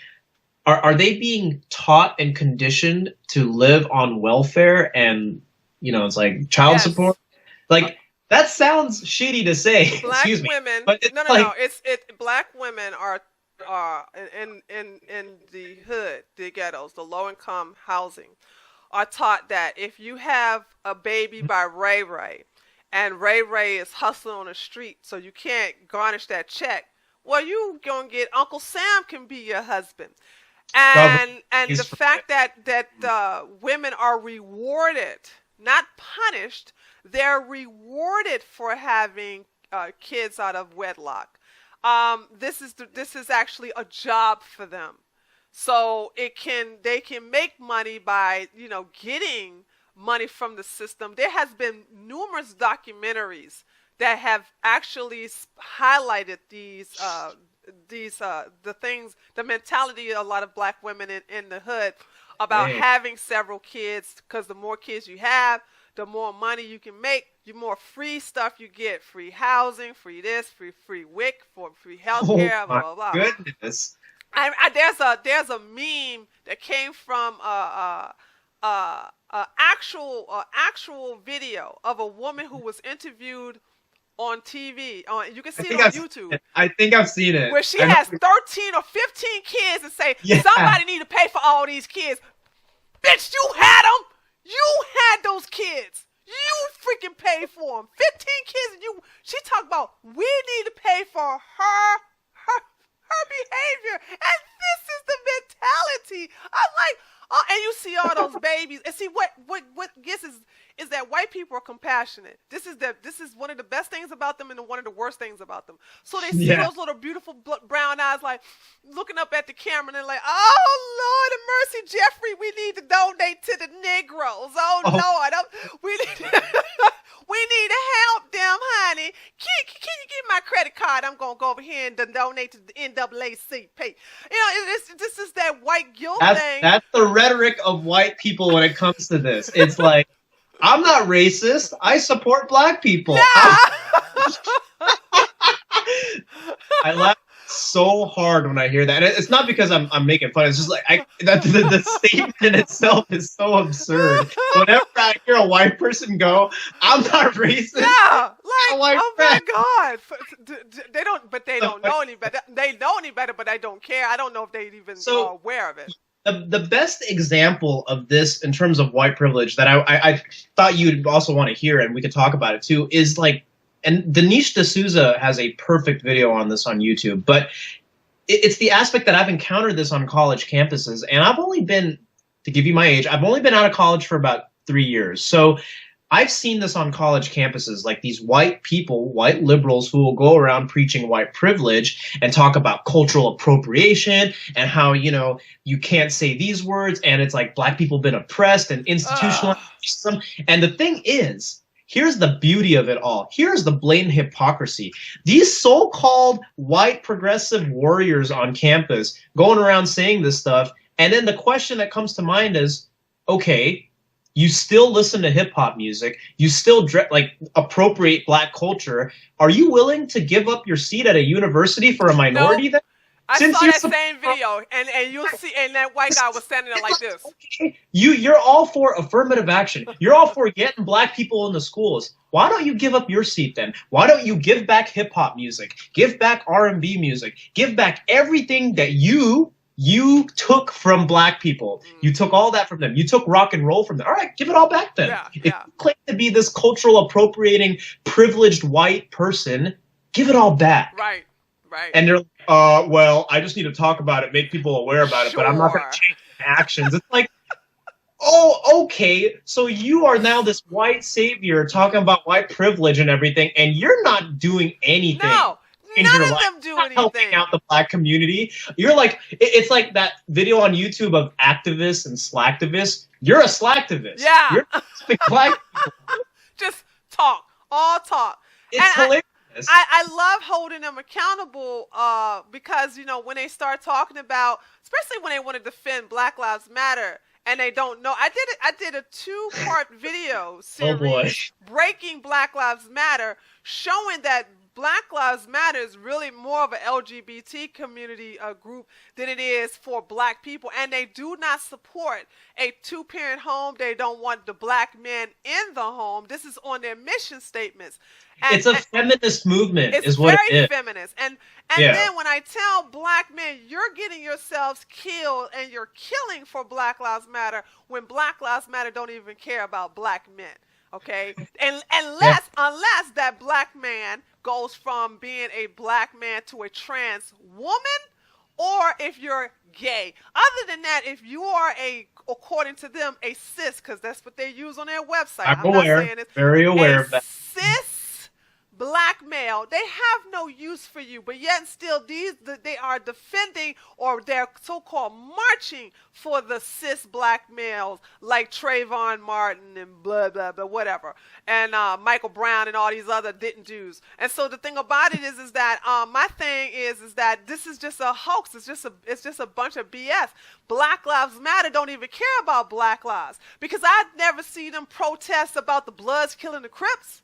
are they being taught and conditioned to live on welfare and, it's like child Yes. support? Like, that sounds shitty to say. Black Excuse me. women, But it's no, like, no. Black women are in the hood, the ghettos, the low income housing, are taught that if you have a baby by Ray Ray, and Ray Ray is hustling on the street, so you can't garnish that check, well, you gonna get Uncle Sam can be your husband. And the fact that women are rewarded, not punished, they're rewarded for having kids out of wedlock. This is actually a job for them, so they can make money by getting money from the system. There has been numerous documentaries that have actually highlighted the things, the mentality of a lot of black women in the hood about having several kids, because the more kids you have, the more money you can make, the more free stuff you get, free housing, free this, free WIC, for free healthcare, blah blah blah. Goodness. There's a meme that came from actual video of a woman who was interviewed on TV. You can I see it think on I've seen YouTube, it. I think I've seen it. where she I know. has 13 or 15 kids and say Yeah. somebody need to pay for all these kids. Bitch, you had them. You had those kids. You freaking paid for them. 15 kids. And you. She talked about we need to pay for her behavior, and this is the mentality. I'm like, oh, and you see all those babies, and see what gets is that white people are compassionate. This is one of the best things about them, and one of the worst things about them. So they see Yeah. those little beautiful brown eyes, like looking up at the camera, and they're like, oh Lord of mercy, Jeffrey, we need to donate to the Negroes. Oh, Oh. Lord, we need we need to help them, honey. Can you give my credit card? I'm gonna go over here and donate to the NAACP. This is that white guilt thing. That's the rhetoric of white people when it comes to this. It's like, I'm not racist. I support black people. Yeah. I laugh so hard when I hear that. And it's not because I'm making fun. It's just like the statement in itself is so absurd. Whenever I hear a white person go, "I'm not racist," Yeah, like, white oh my friend. God. They don't know any better. They know any better, but they don't care. I don't know if they even are aware of it. The best example of this in terms of white privilege that I thought you'd also want to hear, and we could talk about it too, is like, and Dinesh D'Souza has a perfect video on this on YouTube, but it's the aspect that I've encountered this on college campuses, and I've only been, to give you my age, I've only been out of college for about 3 years. So I've seen this on college campuses, like these white people, white liberals, who will go around preaching white privilege and talk about cultural appropriation and how, you can't say these words, and it's like black people been oppressed and institutionalized. And the thing is, here's the beauty of it all. Here's the blatant hypocrisy. These so-called white progressive warriors on campus going around saying this stuff, and then the question that comes to mind is, okay, you still listen to hip-hop music, you still appropriate black culture. Are you willing to give up your seat at a university for a minority then? I saw that same video, and you'll see, and that white guy was standing there like this. Okay. You're all for affirmative action. You're all for getting black people in the schools. Why don't you give up your seat then? Why don't you give back hip hop music? Give back R&B music. Give back everything that you took from black people. You took all that from them. You took rock and roll from them. All right, give it all back then. If you claim to be this cultural appropriating, privileged white person, give it all back. Right. And they're like, well, I just need to talk about it, make people aware about it, but I'm not going to change actions. It's like, oh, okay, so you are now this white savior talking about white privilege and everything, and you're not doing anything. No, none of them do anything. Helping out the black community. You're like, it's like that video on YouTube of activists and slacktivists. You're a slacktivist. Yeah. You're black people. Just talk, all talk. It's hilarious. I love holding them accountable because, when they start talking about, especially when they want to defend Black Lives Matter and they don't know. I did a 2-part video series, Breaking Black Lives Matter, showing that Black Lives Matter is really more of an LGBT community group than it is for black people. And they do not support a 2-parent home. They don't want the black men in the home. This is on their mission statements. It's a feminist movement, is what it is. It's very feminist. And then when I tell black men, you're getting yourselves killed and you're killing for Black Lives Matter, when Black Lives Matter don't even care about black men. Okay? And unless that black man goes from being a black man to a trans woman, or if you're gay. Other than that, if you are according to them, a cis, because that's what they use on their website. I'm aware, very aware of that. Cis black male, they have no use for you, but yet still they are defending, or they're so-called marching for the cis black males like Trayvon Martin and blah blah blah whatever, and Michael Brown and all these other didn't Jews. And so the thing about it is that my thing is that this is just a hoax. It's just a bunch of BS. Black Lives Matter don't even care about black lives, because I've never seen them protest about the Bloods killing the Crips.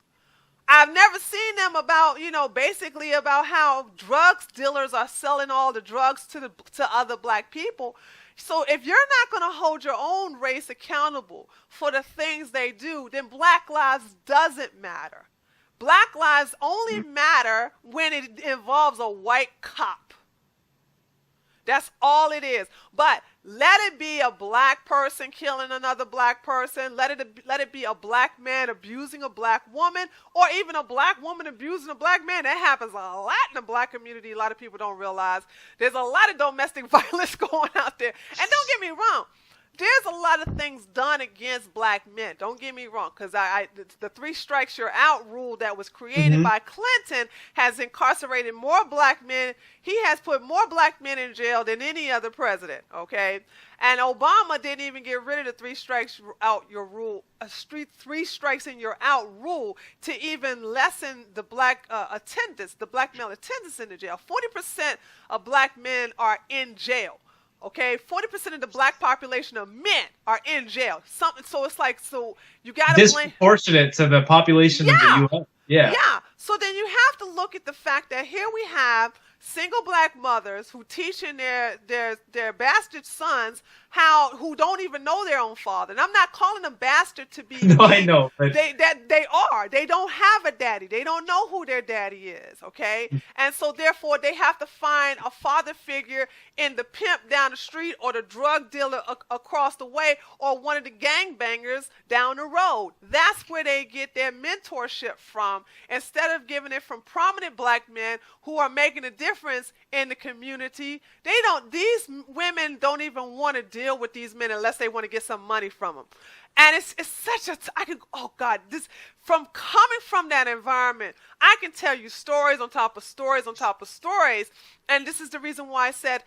I've never seen them about, basically about how drugs dealers are selling all the drugs to other black people. So if you're not going to hold your own race accountable for the things they do, then black lives doesn't matter. Black lives only matter when it involves a white cop. That's all it is. But let it be a black person killing another black person. Let it be a black man abusing a black woman, or even a black woman abusing a black man. That happens a lot in the black community. A lot of people don't realize there's a lot of domestic violence going out there. And don't get me wrong, there's a lot of things done against black men. Don't get me wrong, because the three strikes you're out rule that was created by Clinton has incarcerated more black men. He has put more black men in jail than any other president. Okay, and Obama didn't even get rid of the three strikes out your rule, three strikes and you're out rule, to even lessen the black attendance, the black male attendance in the jail. 40% of black men are in jail. Okay, 40% of the black population of men are in jail. So it's like, so you got to blame disproportionate to the population of the U.S. Yeah. Yeah. So then you have to look at the fact that here we have single black mothers who teaching their bastard sons who don't even know their own father. And I'm not calling them bastard to be No, I know, but they don't have a daddy. They don't know who their daddy is, okay? And so therefore they have to find a father figure in the pimp down the street, or the drug dealer across the way, or one of the gangbangers down the road. That's where they get their mentorship from, instead of giving it from prominent black men who are making a difference in the community. These women don't even want to deal with these men unless they want to get some money from them. And it's such oh God, from coming from that environment, I can tell you stories on top of stories on top of stories. And this is the reason why I said,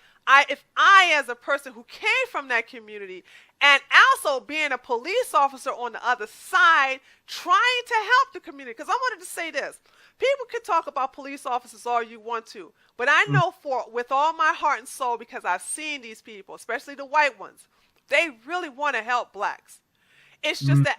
if I, as a person who came from that community, and also being a police officer on the other side, trying to help the community, because I wanted to say this. People can talk about police officers all you want to, but I know with all my heart and soul, because I've seen these people, especially the white ones, they really want to help blacks. It's just that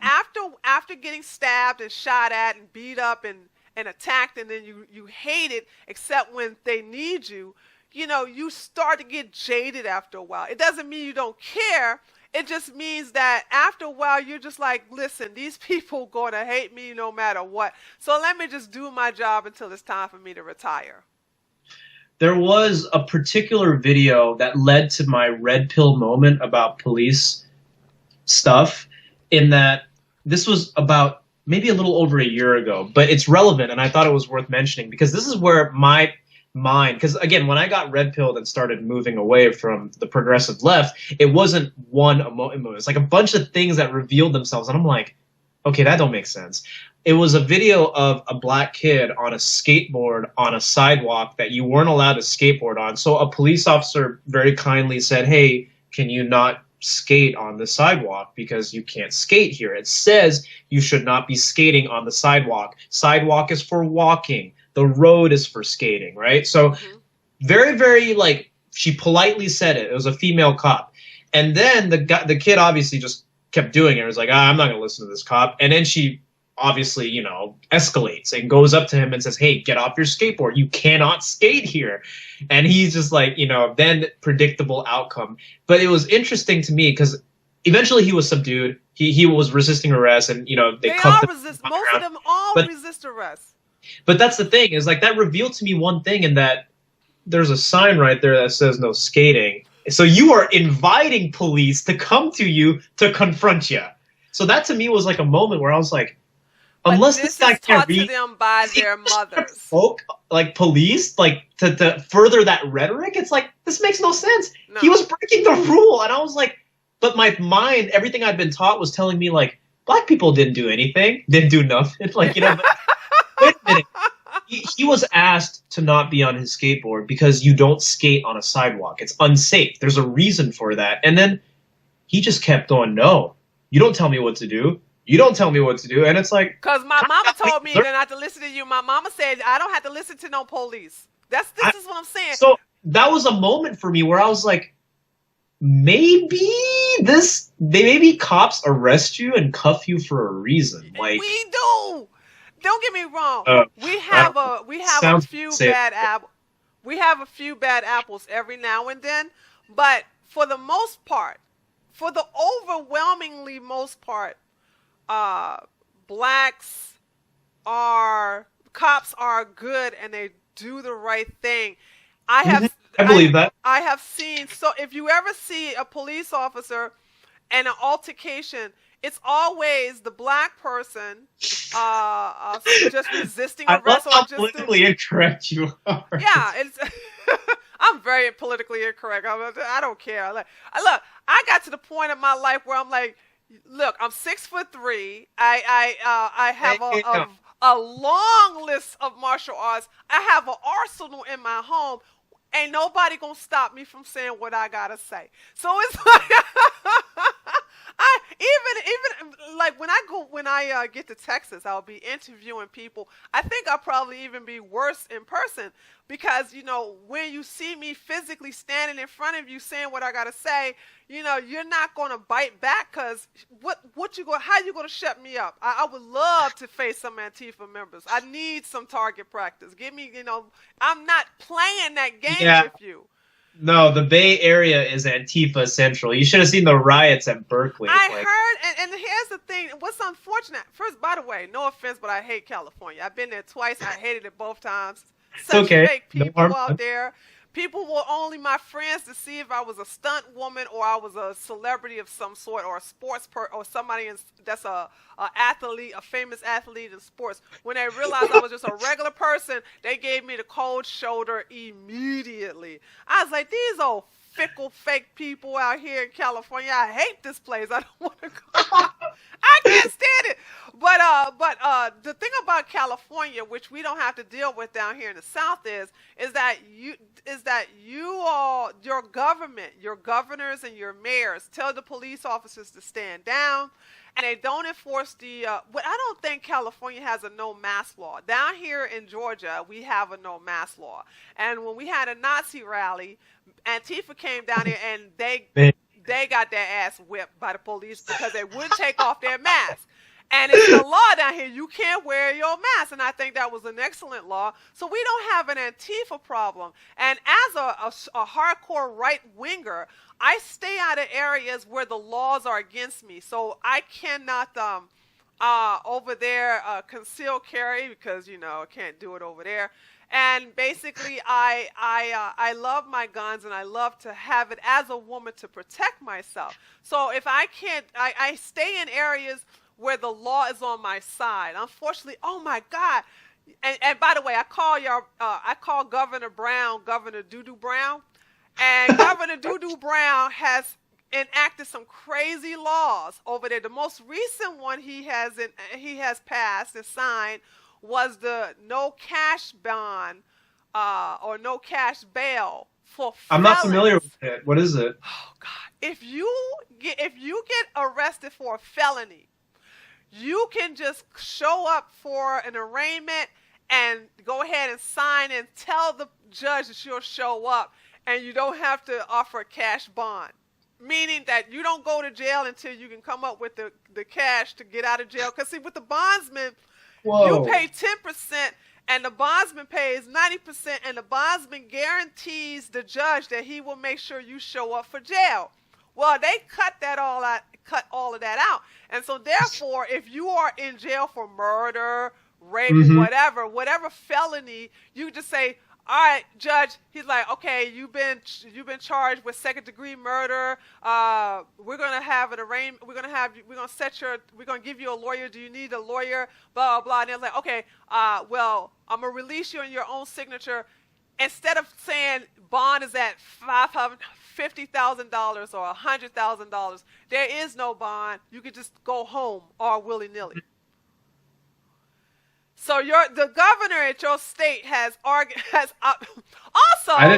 after getting stabbed and shot at and beat up and attacked, and then you hate it, except when they need you, you start to get jaded after a while. It doesn't mean you don't care. It just means that after a while, you're just like, listen, these people going to hate me no matter what. So let me just do my job until it's time for me to retire. There was a particular video that led to my red pill moment about police stuff, in that this was about maybe a little over a year ago, but it's relevant, and I thought it was worth mentioning, because this is where my mind, because again, when I got red pilled and started moving away from the progressive left, it wasn't one emotion. It's like a bunch of things that revealed themselves, and I'm like, okay, that don't make sense. It was a video of a black kid on a skateboard on a sidewalk that you weren't allowed to skateboard on. So a police officer very kindly said, hey, can you not skate on the sidewalk, because you can't skate here. It says you should not be skating on the sidewalk. Sidewalk is for walking. The road is for skating, right? So very, very, like, she politely said it. It was a female cop. And then the kid obviously just kept doing it. It was like, I'm not going to listen to this cop. And then she obviously, escalates and goes up to him and says, hey, get off your skateboard. You cannot skate here. And he's just like, then predictable outcome. But it was interesting to me because eventually he was subdued. He was resisting arrest, and, they all resist. Most of them resist arrest. But that's the thing, is like that revealed to me one thing, in that there's a sign right there that says no skating. So you are inviting police to come to you to confront you. So that to me was like a moment where I was like, unless this guy can't read, to them by their mothers. Folk, like police, like to further that rhetoric, it's like, this makes no sense. No. He was breaking the rule, and I was like, but my mind, everything I'd been taught was telling me, like, black people didn't do anything, didn't do nothing. Like, wait a minute. He was asked to not be on his skateboard because you don't skate on a sidewalk. It's unsafe. There's a reason for that. And then he just kept going, no, you don't tell me what to do. You don't tell me what to do. And it's like, because my mama told me not to listen to you. My mama said I don't have to listen to no police. This is what I'm saying. So that was a moment for me where I was like, maybe cops arrest you and cuff you for a reason. Like, we do. don't get me wrong. Uh, We I have don't know. a Sounds few safe. bad apples. We have a few bad apples every now and then, but for the most part, for the overwhelmingly most part, uh, blacks are cops are good and they do the right thing. I Mhm. have I I believe that. I have seen, so if you ever see a police officer and an altercation, it's always the black person just resisting I love arrest or how just the politically incorrect you are. yeah, it's I'm very politically incorrect. I don't care. Like, look, I got to the point in my life where I'm like, look, I'm 6'3". I have Damn. a long list of martial arts. I have an arsenal in my home. Ain't nobody gonna stop me from saying what I gotta say. So it's like I even like when I get to Texas, I'll be interviewing people. I think I'll probably even be worse in person because when you see me physically standing in front of you saying what I gotta say, you're not gonna bite back because how you gonna shut me up? I would love to face some Antifa members. I need some target practice. Give me, I'm not playing that game Yeah. with you. No, the Bay Area is Antifa Central. You should have seen the riots at Berkeley. I Like, heard, and here's the thing. What's unfortunate? First, by the way, no offense, but I hate California. I've been there twice. I hated it both times. it's Such okay. fake No people harm out done. there. People were only my friends to see if I was a stunt woman or I was a celebrity of some sort or a or somebody that's a athlete, a famous athlete in sports. When they realized I was just a regular person, they gave me the cold shoulder immediately. I was like, these old fickle fake people out here in California. I hate this place. I don't want to go. I can't stand it. But the thing about California, which we don't have to deal with down here in the South, is that you all, your government, your governors and your mayors tell the police officers to stand down, and they don't enforce the. But I don't think California has a no mask law. Down here in Georgia, we have a no mask law, and when we had a Nazi rally, Antifa came down here and Man, they got their ass whipped by the police because they wouldn't take off their mask. And it's the law down here. You can't wear your mask. And I think that was an excellent law. So we don't have an Antifa problem. And as a hardcore right-winger, I stay out of areas where the laws are against me. So I cannot over there conceal carry because, I can't do it over there. And basically, I love my guns and I love to have it as a woman to protect myself. So if I can't, I stay in areas where the law is on my side. Unfortunately, oh my God. And by the way, I call Governor Brown Governor Doo-Doo Brown. And Governor Doo-Doo Brown has enacted some crazy laws over there. The most recent one he has passed and signed was the no cash bond or no cash bail for I'm not familiar felons. with it. What is it? Oh God! If you get arrested for a felony, you can just show up for an arraignment and go ahead and sign and tell the judge that you'll show up, and you don't have to offer a cash bond. Meaning that you don't go to jail until you can come up with the cash to get out of jail. Because see, with the bondsman, you Whoa. pay 10% and the bondsman pays 90%, and the bondsman guarantees the judge that he will make sure you show up for jail. Well, they cut all of that out. And so therefore, if you are in jail for murder, rape, Hmm. whatever felony, you just say, all right, judge. He's like, okay, you've been charged with second-degree murder. We're gonna have an arraignment. We're gonna give you a lawyer. Do you need a lawyer? Blah blah blah. And they're like, okay, well, I'm gonna release you on your own signature. Instead of saying bond is at $50,000 or $100,000, there is no bond. You can just go home or willy nilly. So the governor at your state has I didn't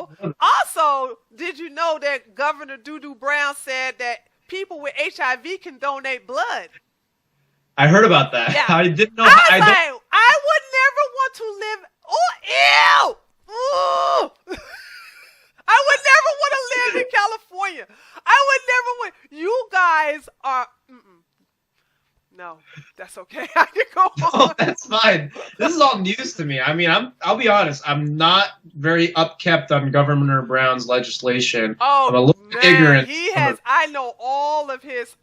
know that. also, did you know that Governor Doo-Doo Brown said that people with HIV can donate blood? I heard about that. Yeah. I didn't know. I was I don't. like, I would never want to live. Oh, ew! Ooh. I would never want to live in California. I would never want. You guys are. Mm-mm. No, that's okay. I can go Oh, on. that's fine. This is all news to me. I mean, I'll be honest, I'm not very upkept on Governor Brown's legislation. I'm Oh a little bit man, ignorant to he some of has. I know all of his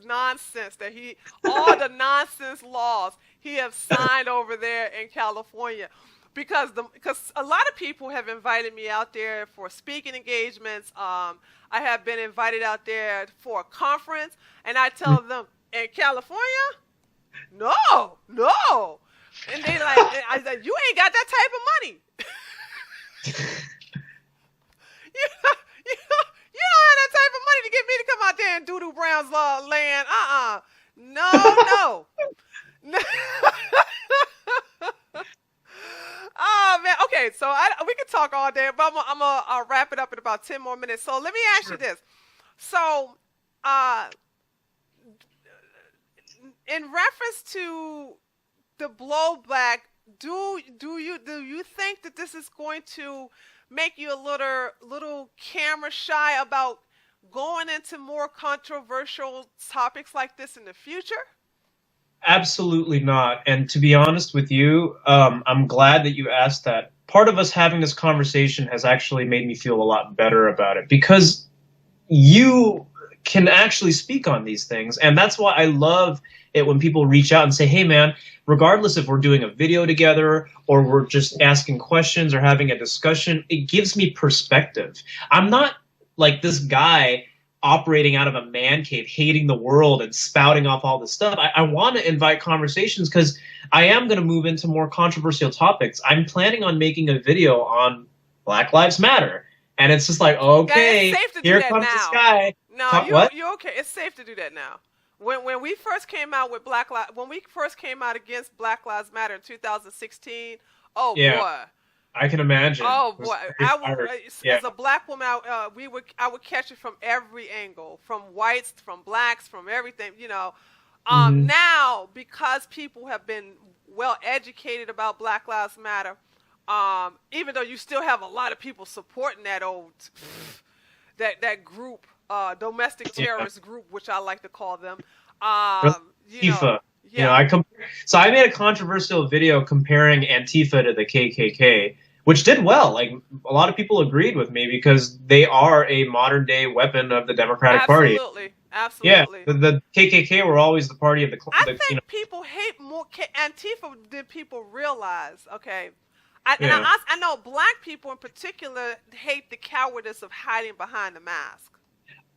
nonsense that all the nonsense laws he has signed over there in California, because a lot of people have invited me out there for speaking engagements. I have been invited out there for a conference, and I it. tell them in California, no, no, and they like, I said, you ain't got that type of money. You you you don't have that type of money to get me to come out there and doo Brown's law land. No, no. Oh man. Okay, so we can talk all day, but I'll wrap it up in about 10 more minutes. So let me ask you Sure. this. So, uh, in reference to the blowback, do you think that this is going to make you a little camera shy about going into more controversial topics like this in the future? Absolutely not. And to be honest with you, I'm glad that you asked that. Part of us having this conversation has actually made me feel a lot better about it because you can actually speak on these things. And that's why I love it when people reach out and say, hey, man, regardless if we're doing a video together or we're just asking questions or having a discussion, it gives me perspective. I'm not like this guy operating out of a man cave, hating the world and spouting off all this stuff. I want to invite conversations because I am going to move into more controversial topics. I'm planning on making a video on Black Lives Matter. And it's just like, Yeah, it's okay, safe to do here that comes this now. guy. No, Talk what? you're okay. It's safe to do that now. When we first came out with when we first came out against Black Lives Matter in 2016, oh Yeah, boy, I can imagine. It oh was boy, very fiery. Yeah. as a black woman, I would catch it from every angle, from whites, from blacks, from everything. Hmm. Now because people have been well educated about Black Lives Matter, even though you still have a lot of people supporting that old that group, domestic Yeah. terrorist group, which I like to call them. Really, You know, Antifa. yeah, So I made a controversial video comparing Antifa to the KKK, which did well. Like a lot of people agreed with me because they are a modern day weapon of the Democratic Party. absolutely, Yeah, absolutely. the KKK were always the party of I the. think people hate more Antifa than people realize. Okay, Yeah. I know black people in particular hate the cowardice of hiding behind the mask.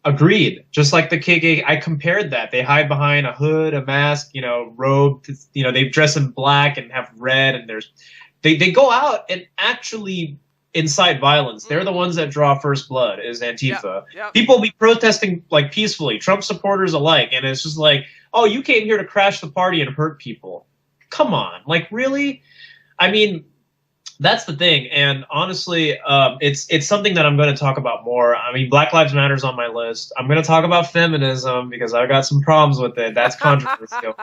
Agreed. Just like the KKK, I compared that. They hide behind a hood, a mask, robe. They dress in black and have red, and they go out and actually incite violence. They're the Mm-hmm. ones that draw first blood. Is Yep. Antifa. Yep. People be protesting like peacefully, Trump supporters alike, and it's just like, oh, you came here to crash the party and hurt people. Come on, like really? I mean, that's the thing, and honestly, it's something that I'm going to talk about more. I mean, Black Lives Matter is on my list. I'm going to talk about feminism because I've got some problems with it. That's controversial.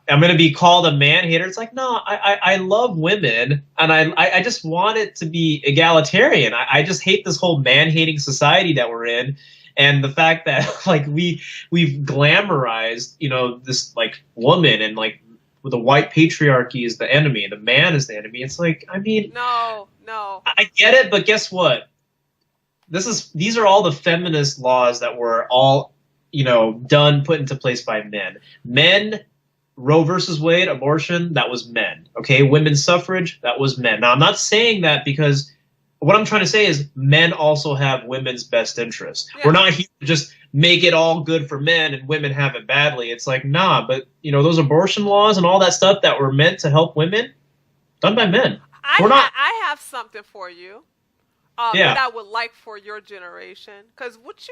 I'm going to be called a man hater. It's like, no, I love women, and I just want it to be egalitarian. I just hate this whole man hating society that we're in, and the fact that like we've glamorized this like woman and like the white patriarchy is the enemy, the man is the enemy. It's like, I mean, No, no. I get it, but guess what? These are all the feminist laws that were all done, put into place by men. Men, Roe versus Wade, abortion, that was men. Okay, women's suffrage, that was men. Now I'm not saying that because what I'm trying to say is men also have women's best interests. We're Yeah. not here to just make it all good for men and women have it badly. It's like, nah, but those abortion laws and all that stuff that were meant to help women, done by men. We're not. I have something for you. That Yeah. I would like for your generation. Because what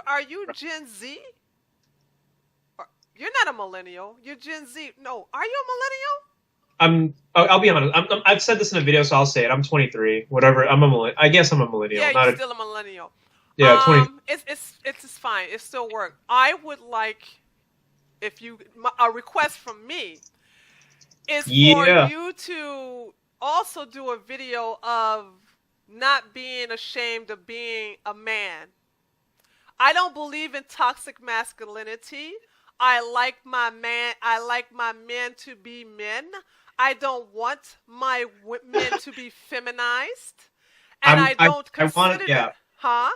are you Gen Z? You're not a millennial. You're Gen Z. No, are you a millennial? I'll be honest. I've said this in a video, so I'll say it. I'm 23. Whatever. I guess I'm a millennial. Yeah, Not you're a. still a millennial. Yeah, 20. It's fine. It still works. I would like, if you a request from me is for Yeah. you to also do a video of not being ashamed of being a man. I don't believe in toxic masculinity. I like my men to be men. I don't want my men to be feminized, and I don't I want consider that, yeah. huh?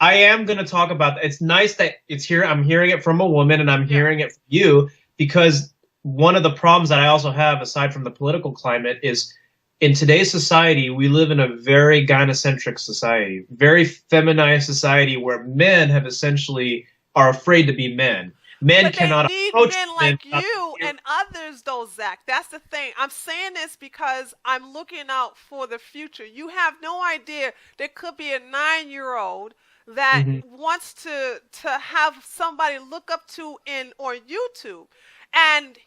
I am going to talk about that. It's nice that it's here. I'm hearing it from a woman and I'm Yeah. hearing it from you because one of the problems that I also have, aside from the political climate, is in today's society, we live in a very gynocentric society, very feminized society where men have essentially are afraid to be men. Men But they cannot need approach men women like you and others, though, Zach. That's the thing. I'm saying this because I'm looking out for the future. You have no idea. There could be a 9-year-old that Mhm. wants to have somebody look up to in on YouTube, and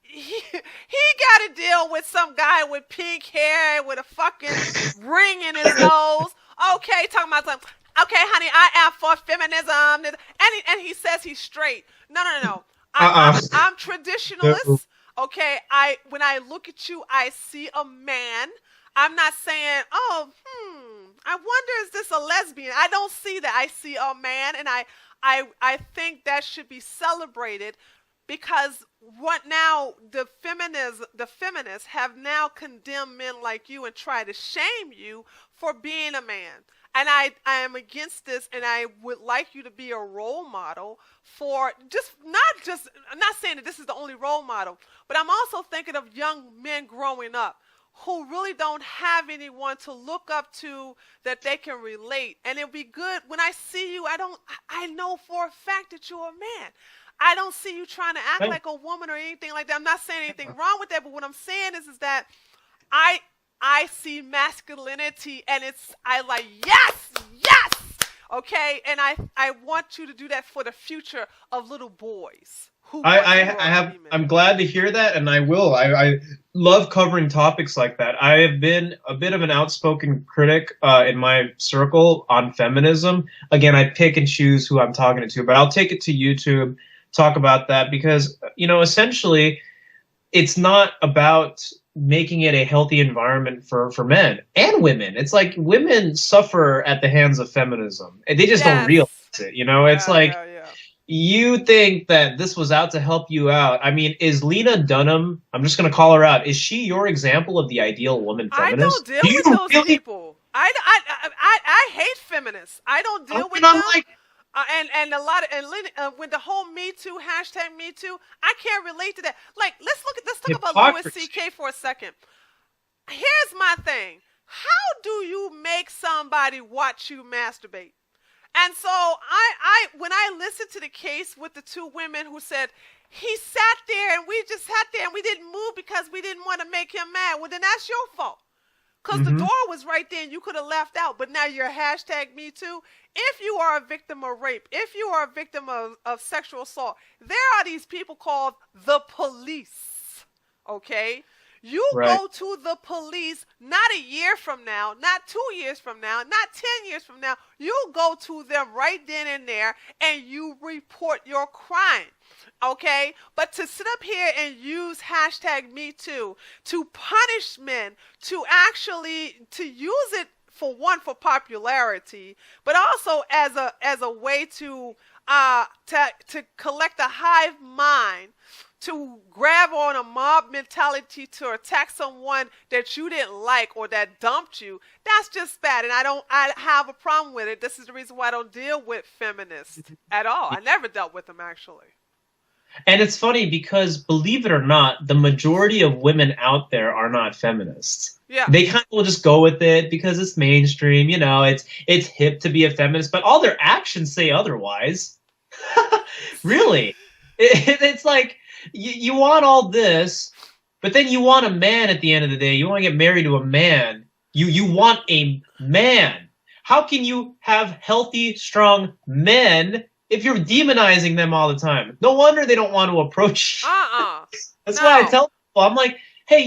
he got to deal with some guy with pink hair with a fucking ring in his nose. Okay, talking about something. Okay, honey, I am for feminism, and he says he's straight. No, no, no, no. Uh-uh. I'm No. traditionalist. Okay, when I look at you, I see a man. I'm not saying, oh, I wonder is this a lesbian? I don't see that. I see a man, and I think that should be celebrated because what now the feminists have now condemned men like you and try to shame you for being a man. And I am against this, and I would like you to be a role model for just I'm not saying that this is the only role model, but I'm also thinking of young men growing up who really don't have anyone to look up to that they can relate. And it'll be good when I see you. I know for a fact that you're a man. I don't see you trying to act Hey. like a woman or anything like that. I'm not saying anything wrong with that, but what I'm saying is that I I see masculinity and I like yes, yes. Okay? And I want you to do that for the future of little boys who want to grow I up to have be men. I'm glad to hear that and I will. I love covering topics like that. I have been a bit of an outspoken critic in my circle on feminism. Again, I pick and choose who I'm talking to, but I'll take it to YouTube, talk about that because essentially it's not about making it a healthy environment for men and women. It's like women suffer at the hands of feminism. And they just don't realize Yes. it. It's Yeah, like yeah, yeah. you think that this was out to help you out. I mean, is Lena Dunham, I'm just going to call her out, is she your example of the ideal woman I don't feminist? deal Do with you those really? people. I hate feminists. I don't I deal mean, with I'm them. like And a lot of with the whole Me Too hashtag Me Too, I can't relate to that. Like let's talk about Louis hypocrisy. C.K. for a second. Here's my thing: how do you make somebody watch you masturbate? And so when I listened to the case with the two women who said he sat there and we just sat there and we didn't move because we didn't want to make him mad. Well, then that's your fault. Because the Hmm. door was right there and you could have left out, but now you're hashtag me too. If you are a victim of rape, if you are a victim of sexual assault, there are these people called the police. Okay? You Right. go to the police not a year from now, not 2 years from now, not 10 years from now. You go to them right then and there and you report your crime. Okay? But to sit up here and use hashtag me too to punish men, to actually to use it for one for popularity, but also as a way to collect a hive mind, to grab on a mob mentality to attack someone that you didn't like or that dumped you, that's just bad. And I have a problem with it. This is the reason why I don't deal with feminists at all. I never dealt with them actually. And it's funny because, believe it or not, the majority of women out there are not feminists. Yeah. They kind of will just go with it because it's mainstream, it's hip to be a feminist, but all their actions say otherwise. Really. It's like you want all this, but then you want a man at the end of the day. You want to get married to a man. You want a man. How can you have healthy, strong men if you're demonizing them all the time? No wonder they don't want to approach you. That's why I No. tell people, I'm like, hey,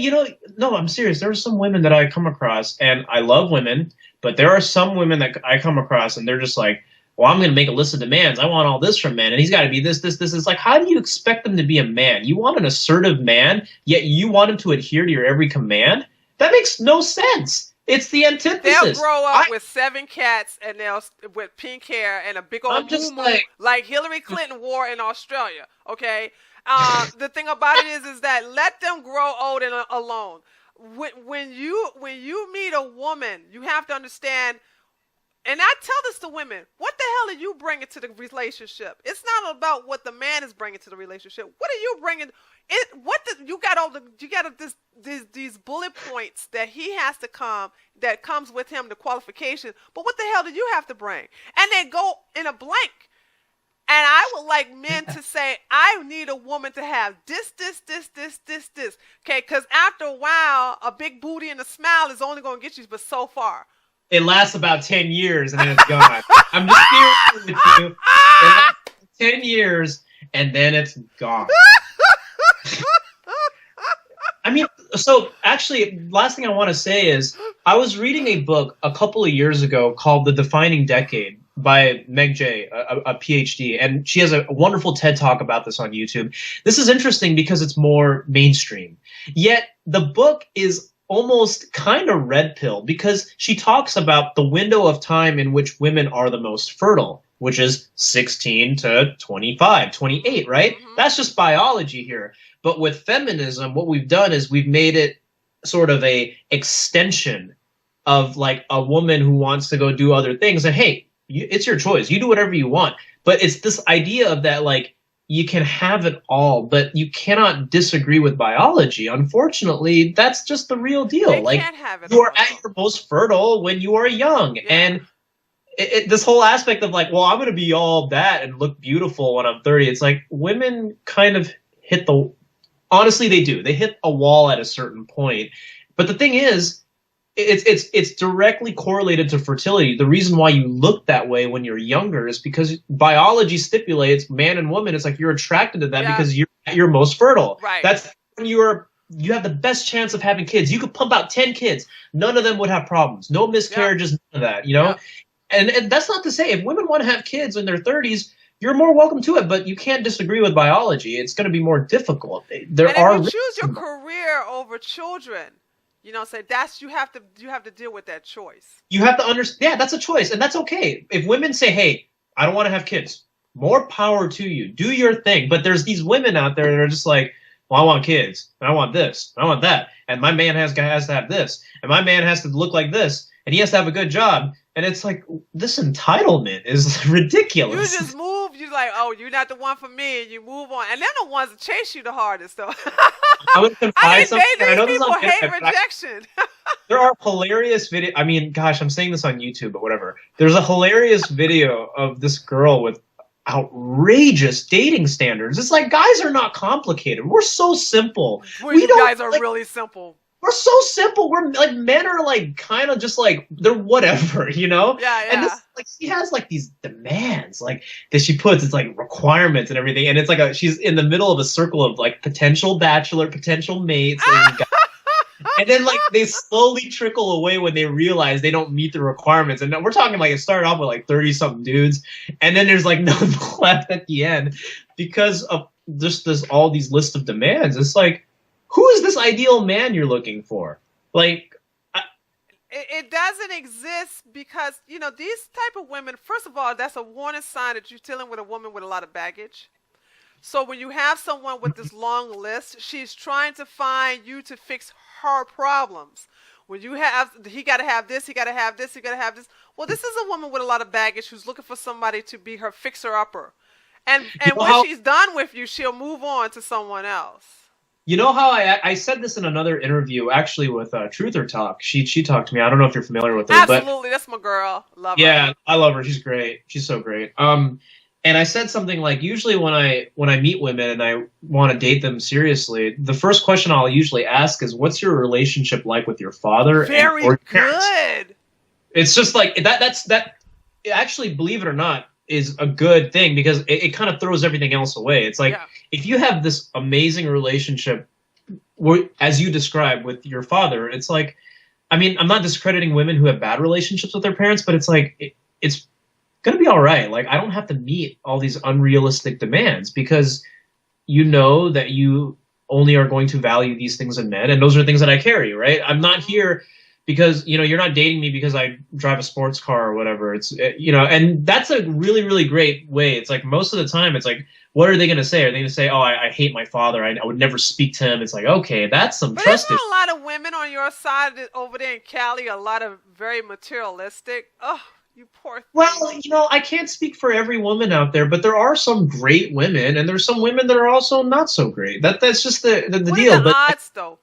no, I'm serious. There are some women that I come across, and I love women, but there are some women that I come across, and they're just like, well, I'm going to make a list of demands. I want all this from men, and he's got to be this, this, this. It's like, how do you expect them to be a man? You want an assertive man, yet you want him to adhere to your every command? That makes no sense. It's the They'll antithesis. grow up with 7 cats and they'll with pink hair and a big I'm old moo just moo like, like Hillary Clinton wore in Australia. Okay. The thing about it is that let them grow old and alone. When you meet a woman, you have to understand. And I tell this to women: what the hell are you bringing to the relationship? It's not about what the man is bringing to the relationship. What are you bringing? You got these bullet points that he has to come that comes with him, the qualification. But what the hell do you have to bring? And they go in a blank. And I would like men to say, I need a woman to have this, this, this, this, this, this. Okay, because after a while, a big booty and a smile is only going to get you but so far. it lasts about 10 years and then it's gone. I'm just serious with you. It lasts 10 years and then it's gone. I mean, so actually, last thing I want to say is I was reading a book a couple of years ago called The Defining Decade by Meg Jay, a PhD, and she has a wonderful TED Talk about this on YouTube. This is interesting because it's more mainstream. Yet the book is almost kind of red pill because she talks about the window of time in which women are the most fertile, which is 16 to 25, 28, right? Mm-hmm. That's just biology here. But with feminism, what we've done is we've made it sort of a extension of like a woman who wants to go do other things. And hey, it's your choice. You do whatever you want. But it's this idea of that, like, you can have it all, but you cannot disagree with biology. Unfortunately, that's just the real deal. They like, can't have it you are all. at your most fertile when you are young. Yeah. And this whole aspect of like, well, I'm going to be all that and look beautiful when I'm 30. It's like women kind of hit the, honestly, they do. They hit a wall at a certain point. But the thing is, it's directly correlated to fertility. The reason why you look that way when you're younger is because biology stipulates man and woman. It's like you're attracted to that because you're at your most fertile. Right. That's when you have the best chance of having kids. You could pump out 10 kids. None of them would have problems. No miscarriages, none of that, you know? And that's not to say if women want to have kids in their 30s, you're more welcome to it, but you can't disagree with biology. It's going to be more difficult. And if you choose your career over children, you know, say that's you have to deal with that choice. You have to understand. Yeah, that's a choice, and that's okay. If women say, "Hey, I don't want to have kids," more power to you. Do your thing. But there's these women out there that are just like, "Well, I want kids, and I want this, and I want that, and my man has to have this, and my man has to look like this, and he has to have a good job." And it's like, this entitlement is ridiculous. You just move. You're like, oh, you're not the one for me, and you move on. And they're the ones that chase you the hardest, though. I would confide something. These I know people this hate rejection. There are hilarious video. I mean, gosh, I'm saying this on YouTube, but whatever. There's a hilarious video of this girl with outrageous dating standards. It's like, guys are not complicated. We're so simple. You guys are really simple. We're so simple. We're like, men are like kind of just like, they're whatever, you know? Yeah. And this, like, she has like these demands, like that she puts, it's like requirements and everything. And it's like she's in the middle of a circle of like potential bachelor, potential mates. And then like they slowly trickle away when they realize they don't meet the requirements. And we're talking like it started off with like 30 something dudes. And then there's like none left at the end because of just all these lists of demands. It's like, who is this ideal man you're looking for? Like, it doesn't exist because, you know, these type of women, first of all, that's a warning sign that you're dealing with a woman with a lot of baggage. So when you have someone with this long list, she's trying to find you to fix her problems. When you have, he got to have this, he got to have this, he got to have this. Well, this is a woman with a lot of baggage who's looking for somebody to be her fixer-upper. And when she's done with you, she'll move on to someone else. You know how I said this in another interview, actually, with Truth or Talk. She talked to me. I don't know if you're familiar with her. Absolutely, that's my girl. Love her. Yeah, I love her. She's great. She's so great. And I said something like, usually when I meet women and I want to date them seriously, the first question I'll usually ask is, "What's your relationship like with your father?" Very or good. It's just like that. Actually, believe it or not, is a good thing because it kind of throws everything else away. It's like, if you have this amazing relationship, as you described with your father, it's like, I mean, I'm not discrediting women who have bad relationships with their parents, but it's like, it's going to be all right. Like, I don't have to meet all these unrealistic demands because you know that you only are going to value these things in men, and those are things that I carry, right? I'm not here because you're not dating me because I drive a sports car or whatever. And that's a really really great way. It's like most of the time it's like, what are they going to say? Are they going to say, oh, I hate my father, I would never speak to him? It's like, okay, that's some But trust isn't issue. a lot of women on your side over there in Cali a lot of very materialistic? Oh, you poor thing. Well, I can't speak for every woman out there, but there are some great women, and there's some women that are also not so great. That's just the What are deal. the But odds, though?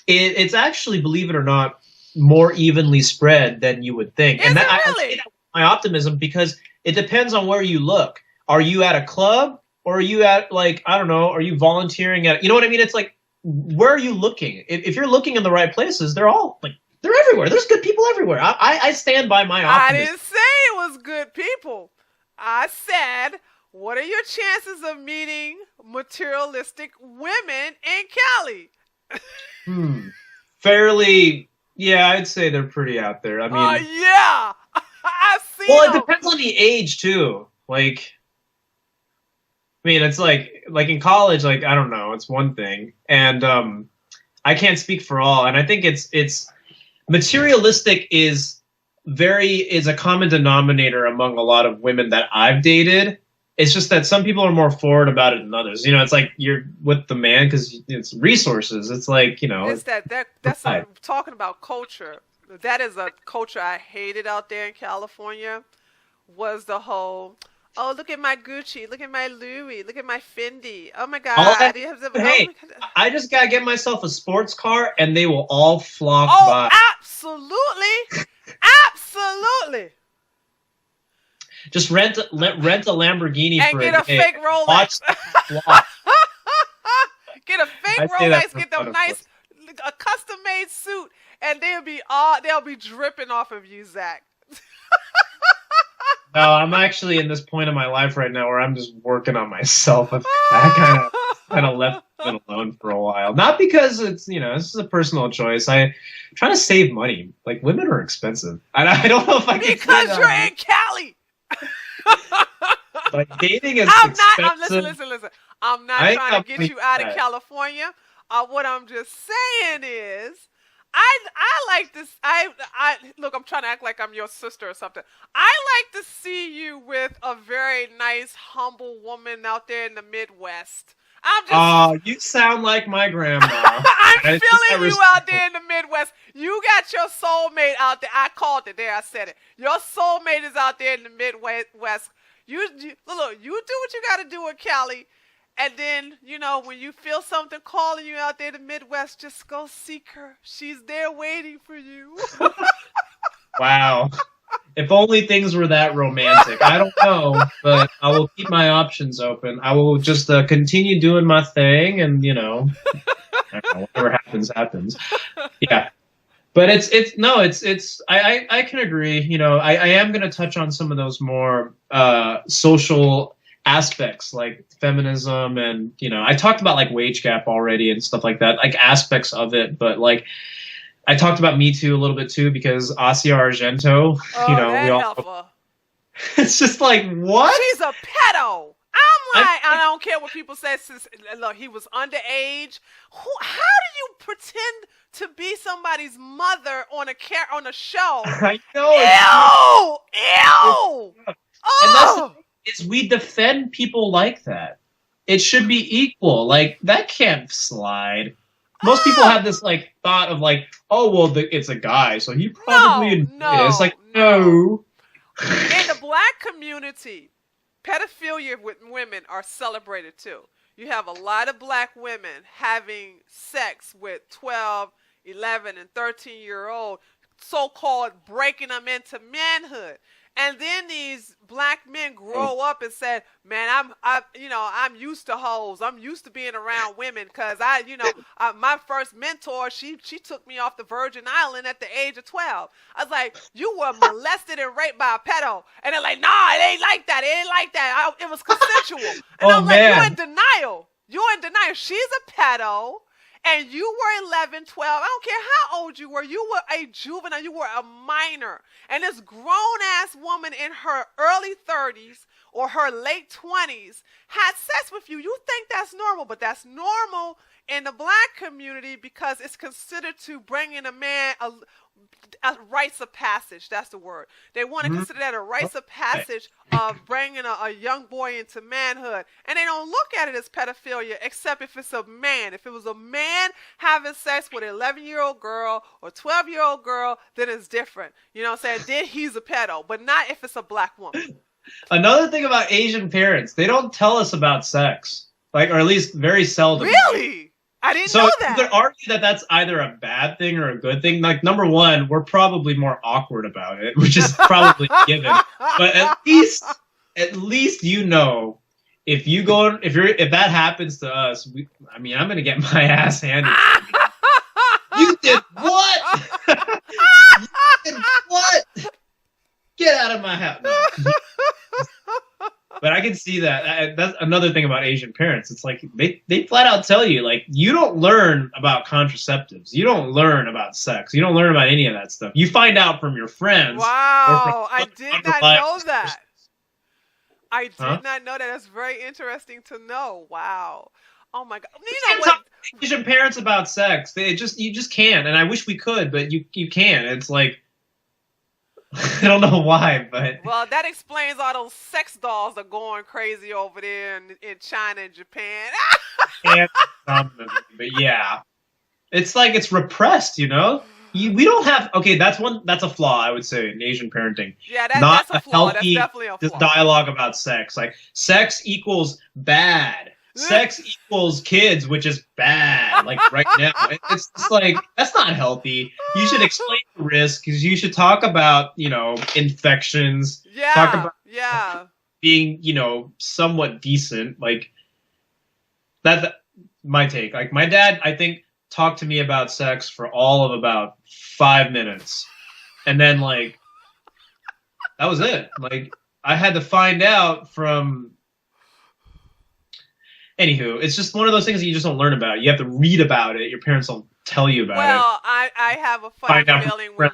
it's actually, believe it or not, more evenly spread than you would think. Is And that it I say really? that with my optimism because it depends on where you look. Are you at a club, or are you at, like, I don't know, are you volunteering at, you know what I mean? It's like, where are you looking? If you're looking in the right places, they're everywhere. There's good people everywhere. I stand by my I optimism. didn't say it was good people. I said, what are your chances of meeting materialistic women in Cali? Hmm. Fairly, yeah, I'd say they're pretty out there. I Oh, mean, yeah. I've seen well, it them. depends on the age too. Like, I mean, it's like in college, like I don't know, it's one thing, and I can't speak for all, and I think it's materialistic is a common denominator among a lot of women that I've dated. It's just that some people are more forward about it than others. It's like you're with the man because it's resources. It's like It's that's a, right. talking about culture. That is a culture I hated out there in California. Was the whole, oh, look at my Gucci, look at my Louis, look at my Fendi. Oh my All God. that. You have oh Hey, my God. I just gotta get myself a sports car, and they will all flock Oh, by. absolutely. Absolutely. Just rent a Lamborghini And for get a a day. fake Watch Rolex. them flock. Get a fake I say that Rolex, for get them fun, of nice, course. a custom made suit, and they'll be dripping off of you, Zach. No, I'm actually in this point of my life right now where I'm just working on myself. I kind of left it alone for a while. Not because this is a personal choice. I try to save money. Like, women are expensive. I don't know if I can say Because that you're on here. in Cali. Like, dating is I'm not. expensive. Listen. I'm not I ain't trying to got get money you for out of that. California. What I'm just saying is, I like this. I look. I'm trying to act like I'm your sister or something. I like to see you with a very nice, humble woman out there in the Midwest. I'm just Oh, you sound like my grandma. I'm I think I feeling you out respect. there in the Midwest. You got your soulmate out there. I called it there. I said it. Your soulmate is out there in the Midwest. Look. You do what you got to do in Cali, and then when you feel something calling you out there in the Midwest, just go seek her. She's there waiting for you. Wow. If only things were that romantic. I don't know, but I will keep my options open. I will just continue doing my thing, and I don't know, whatever happens, happens. Yeah, but I can agree. I am going to touch on some of those more social aspects like feminism, and I talked about like wage gap already and stuff like that, like aspects of it, but like. I talked about Me Too a little bit too because Asia Argento, Oh, we that all. heifer. It's just like what? She's a pedo. I'm I like, I don't care what people say. Look, he was underage. How do you pretend to be somebody's mother on a show? I know Ew! Ew! and that's the Oh! thing is we defend people like that. It should be equal. Like that can't slide. Most people Oh! have this like thought of like, oh well, it's a guy, so he No, probably admitted it. no, It's like no. no. In the black community, pedophilia with women are celebrated too. You have a lot of black women having sex with 12, 11, and 13-year-old, so-called breaking them into manhood. And then these black men grow up and say, "Man, I'm used to hoes. I'm used to being around women because my first mentor, she took me off the Virgin Island at the age of 12." I was like, "You were molested and raped by a pedo," and they're like, "Nah, it ain't like that. It ain't like that. It was consensual." And Oh I'm like, "You're in man. denial. You're in denial. She's a pedo." and you were 11, 12. I don't care how old you were a juvenile, you were a minor. And this grown ass woman in her early 30s or her late 20s had sex with you. You think that's normal, but that's normal in the black community because it's considered to bring in a man a rites of passage. That's the word. They want to consider that a rites of passage of bringing a young boy into manhood. And they don't look at it as pedophilia, except if it's a man. If it was a man having sex with an 11-year-old girl or 12-year-old girl, then it's different. You know what I'm saying? Then he's a pedo, but not if it's a black woman. Another thing about Asian parents, they don't tell us about sex. Like, or at least very seldom. Really? I didn't know that. So you could argue that that's either a bad thing or a good thing. Like, number one, we're probably more awkward about it, which is probably given. But at least you know, if that happens to us, I'm gonna get my ass handed to me. You did what? You did what? Get out of my house. No. But I can see that. That's another thing about Asian parents. It's like they flat out tell you, like, you don't learn about contraceptives. You don't learn about sex. You don't learn about any of that stuff. You find out from your friends. Wow, I did not know that. I did not know that. That's very interesting to know. Wow. Oh my God. You know what? Asian parents about sex. You just can't. And I wish we could, but you can't. It's like, I don't know why, but... Well, that explains all those sex dolls are going crazy over there in China and Japan. But yeah. It's like it's repressed, you know? We don't have... Okay, that's a flaw, I would say, in Asian parenting. Yeah, that's a flaw. That's definitely a flaw. Dialogue about sex. Like, sex equals bad. Sex equals kids, which is bad. Like right now, it's just like, that's not healthy. You should explain the risk, because you should talk about, infections. Yeah. Talk about being, somewhat decent. Like, that's my take. Like, my dad, I think, talked to me about sex for all of about 5 minutes, and then like, that was it. Like, I had to find out from. Anywho, it's just one of those things that you just don't learn about. You have to read about it. Your parents don't tell you about it. Well, I have a funny feeling when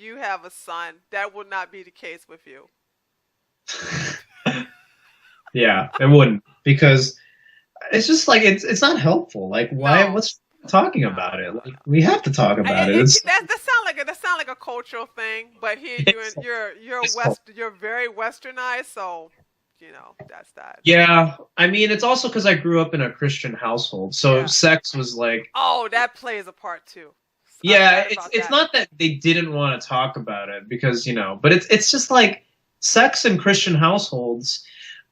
you have a son, that would not be the case with you. Yeah, it wouldn't, because it's just like it's not helpful. Like, why? No. What's talking about it? Like, we have to talk about it. That sound like a cultural thing, but here you're very westernized, so. That's that. Yeah, I mean, it's also because I grew up in a Christian household, so sex was like... Oh, that plays a part too. Yeah, it's not that they didn't want to talk about it, because, but it's just like sex in Christian households,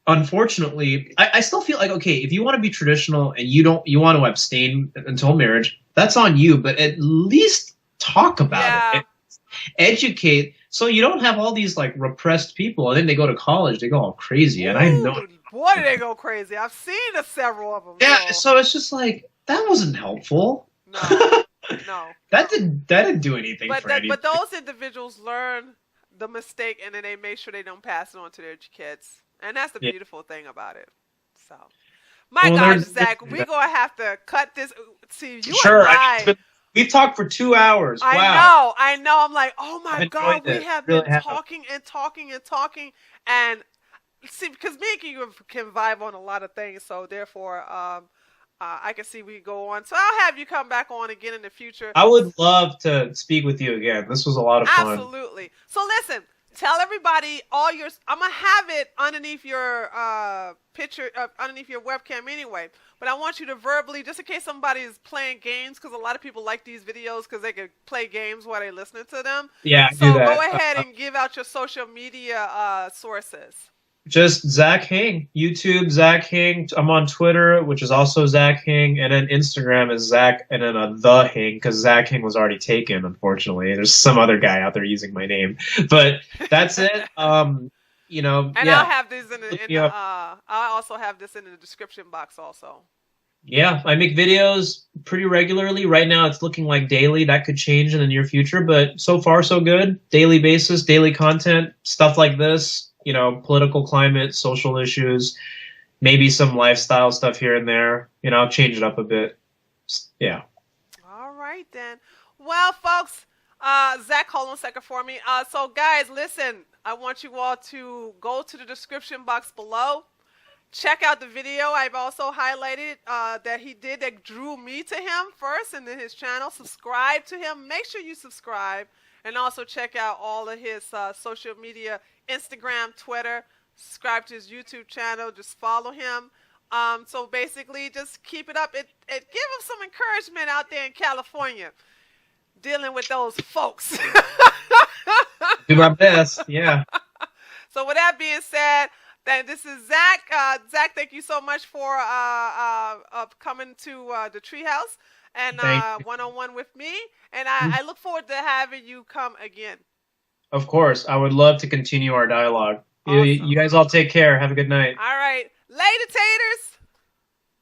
unfortunately, I still feel like, okay, if you want to be traditional and you want to abstain until marriage, that's on you, but at least talk about it. Educate, so you don't have all these like repressed people, and then they go to college, they go all crazy. And I know, boy, do they go crazy. I've seen several of them. Yeah, so it's just like, that wasn't helpful. No, no. That didn't do anything for anything. But those individuals learn the mistake, and then they make sure they don't pass it on to their kids, and that's the beautiful thing about it. So, gosh, Zach, we're gonna have to cut this. See, you and I. We've talked for 2 hours. Wow. I know. I'm like, oh my God, we have been talking and talking and talking. And see, because me and you can vibe on a lot of things. So therefore, I can see we go on. So I'll have you come back on again in the future. I would love to speak with you again. This was a lot of fun. Absolutely. So listen, tell everybody I'm going to have it underneath your picture, underneath your webcam anyway. But I want you to verbally, just in case somebody is playing games, because a lot of people like these videos because they can play games while they're listening to them. Yeah, so go ahead and give out your social media sources. Just Zach Hing. YouTube, Zach Hing. I'm on Twitter, which is also Zach Hing. And then Instagram is Zach, and then The Hing, because Zach Hing was already taken, unfortunately. There's some other guy out there using my name. But that's it. And I'll have this I'll also have this in the description box also. Yeah, I make videos pretty regularly. Right now it's looking like daily. That could change in the near future, but so far so good. Daily basis, daily content, stuff like this, political climate, social issues, maybe some lifestyle stuff here and there. I'll change it up a bit. Yeah. then. Well, folks, Zach, hold on a second for me. So, guys, listen, I want you all to go to the description box below. Check out the video I've also highlighted that he did that drew me to him first and then his channel. Subscribe to him. Make sure you subscribe. And also check out all of his social media, Instagram, Twitter. Subscribe to his YouTube channel. Just follow him. So basically, just keep it up. It give him some encouragement out there in California, dealing with those folks. Do my best. Yeah. So with that being said, then this is Zach. Zach, thank you so much for coming to the treehouse and one-on-one with me. And I look forward to having you come again. Of course. I would love to continue our dialogue. Awesome. You guys all take care. Have a good night. All right. Later, taters.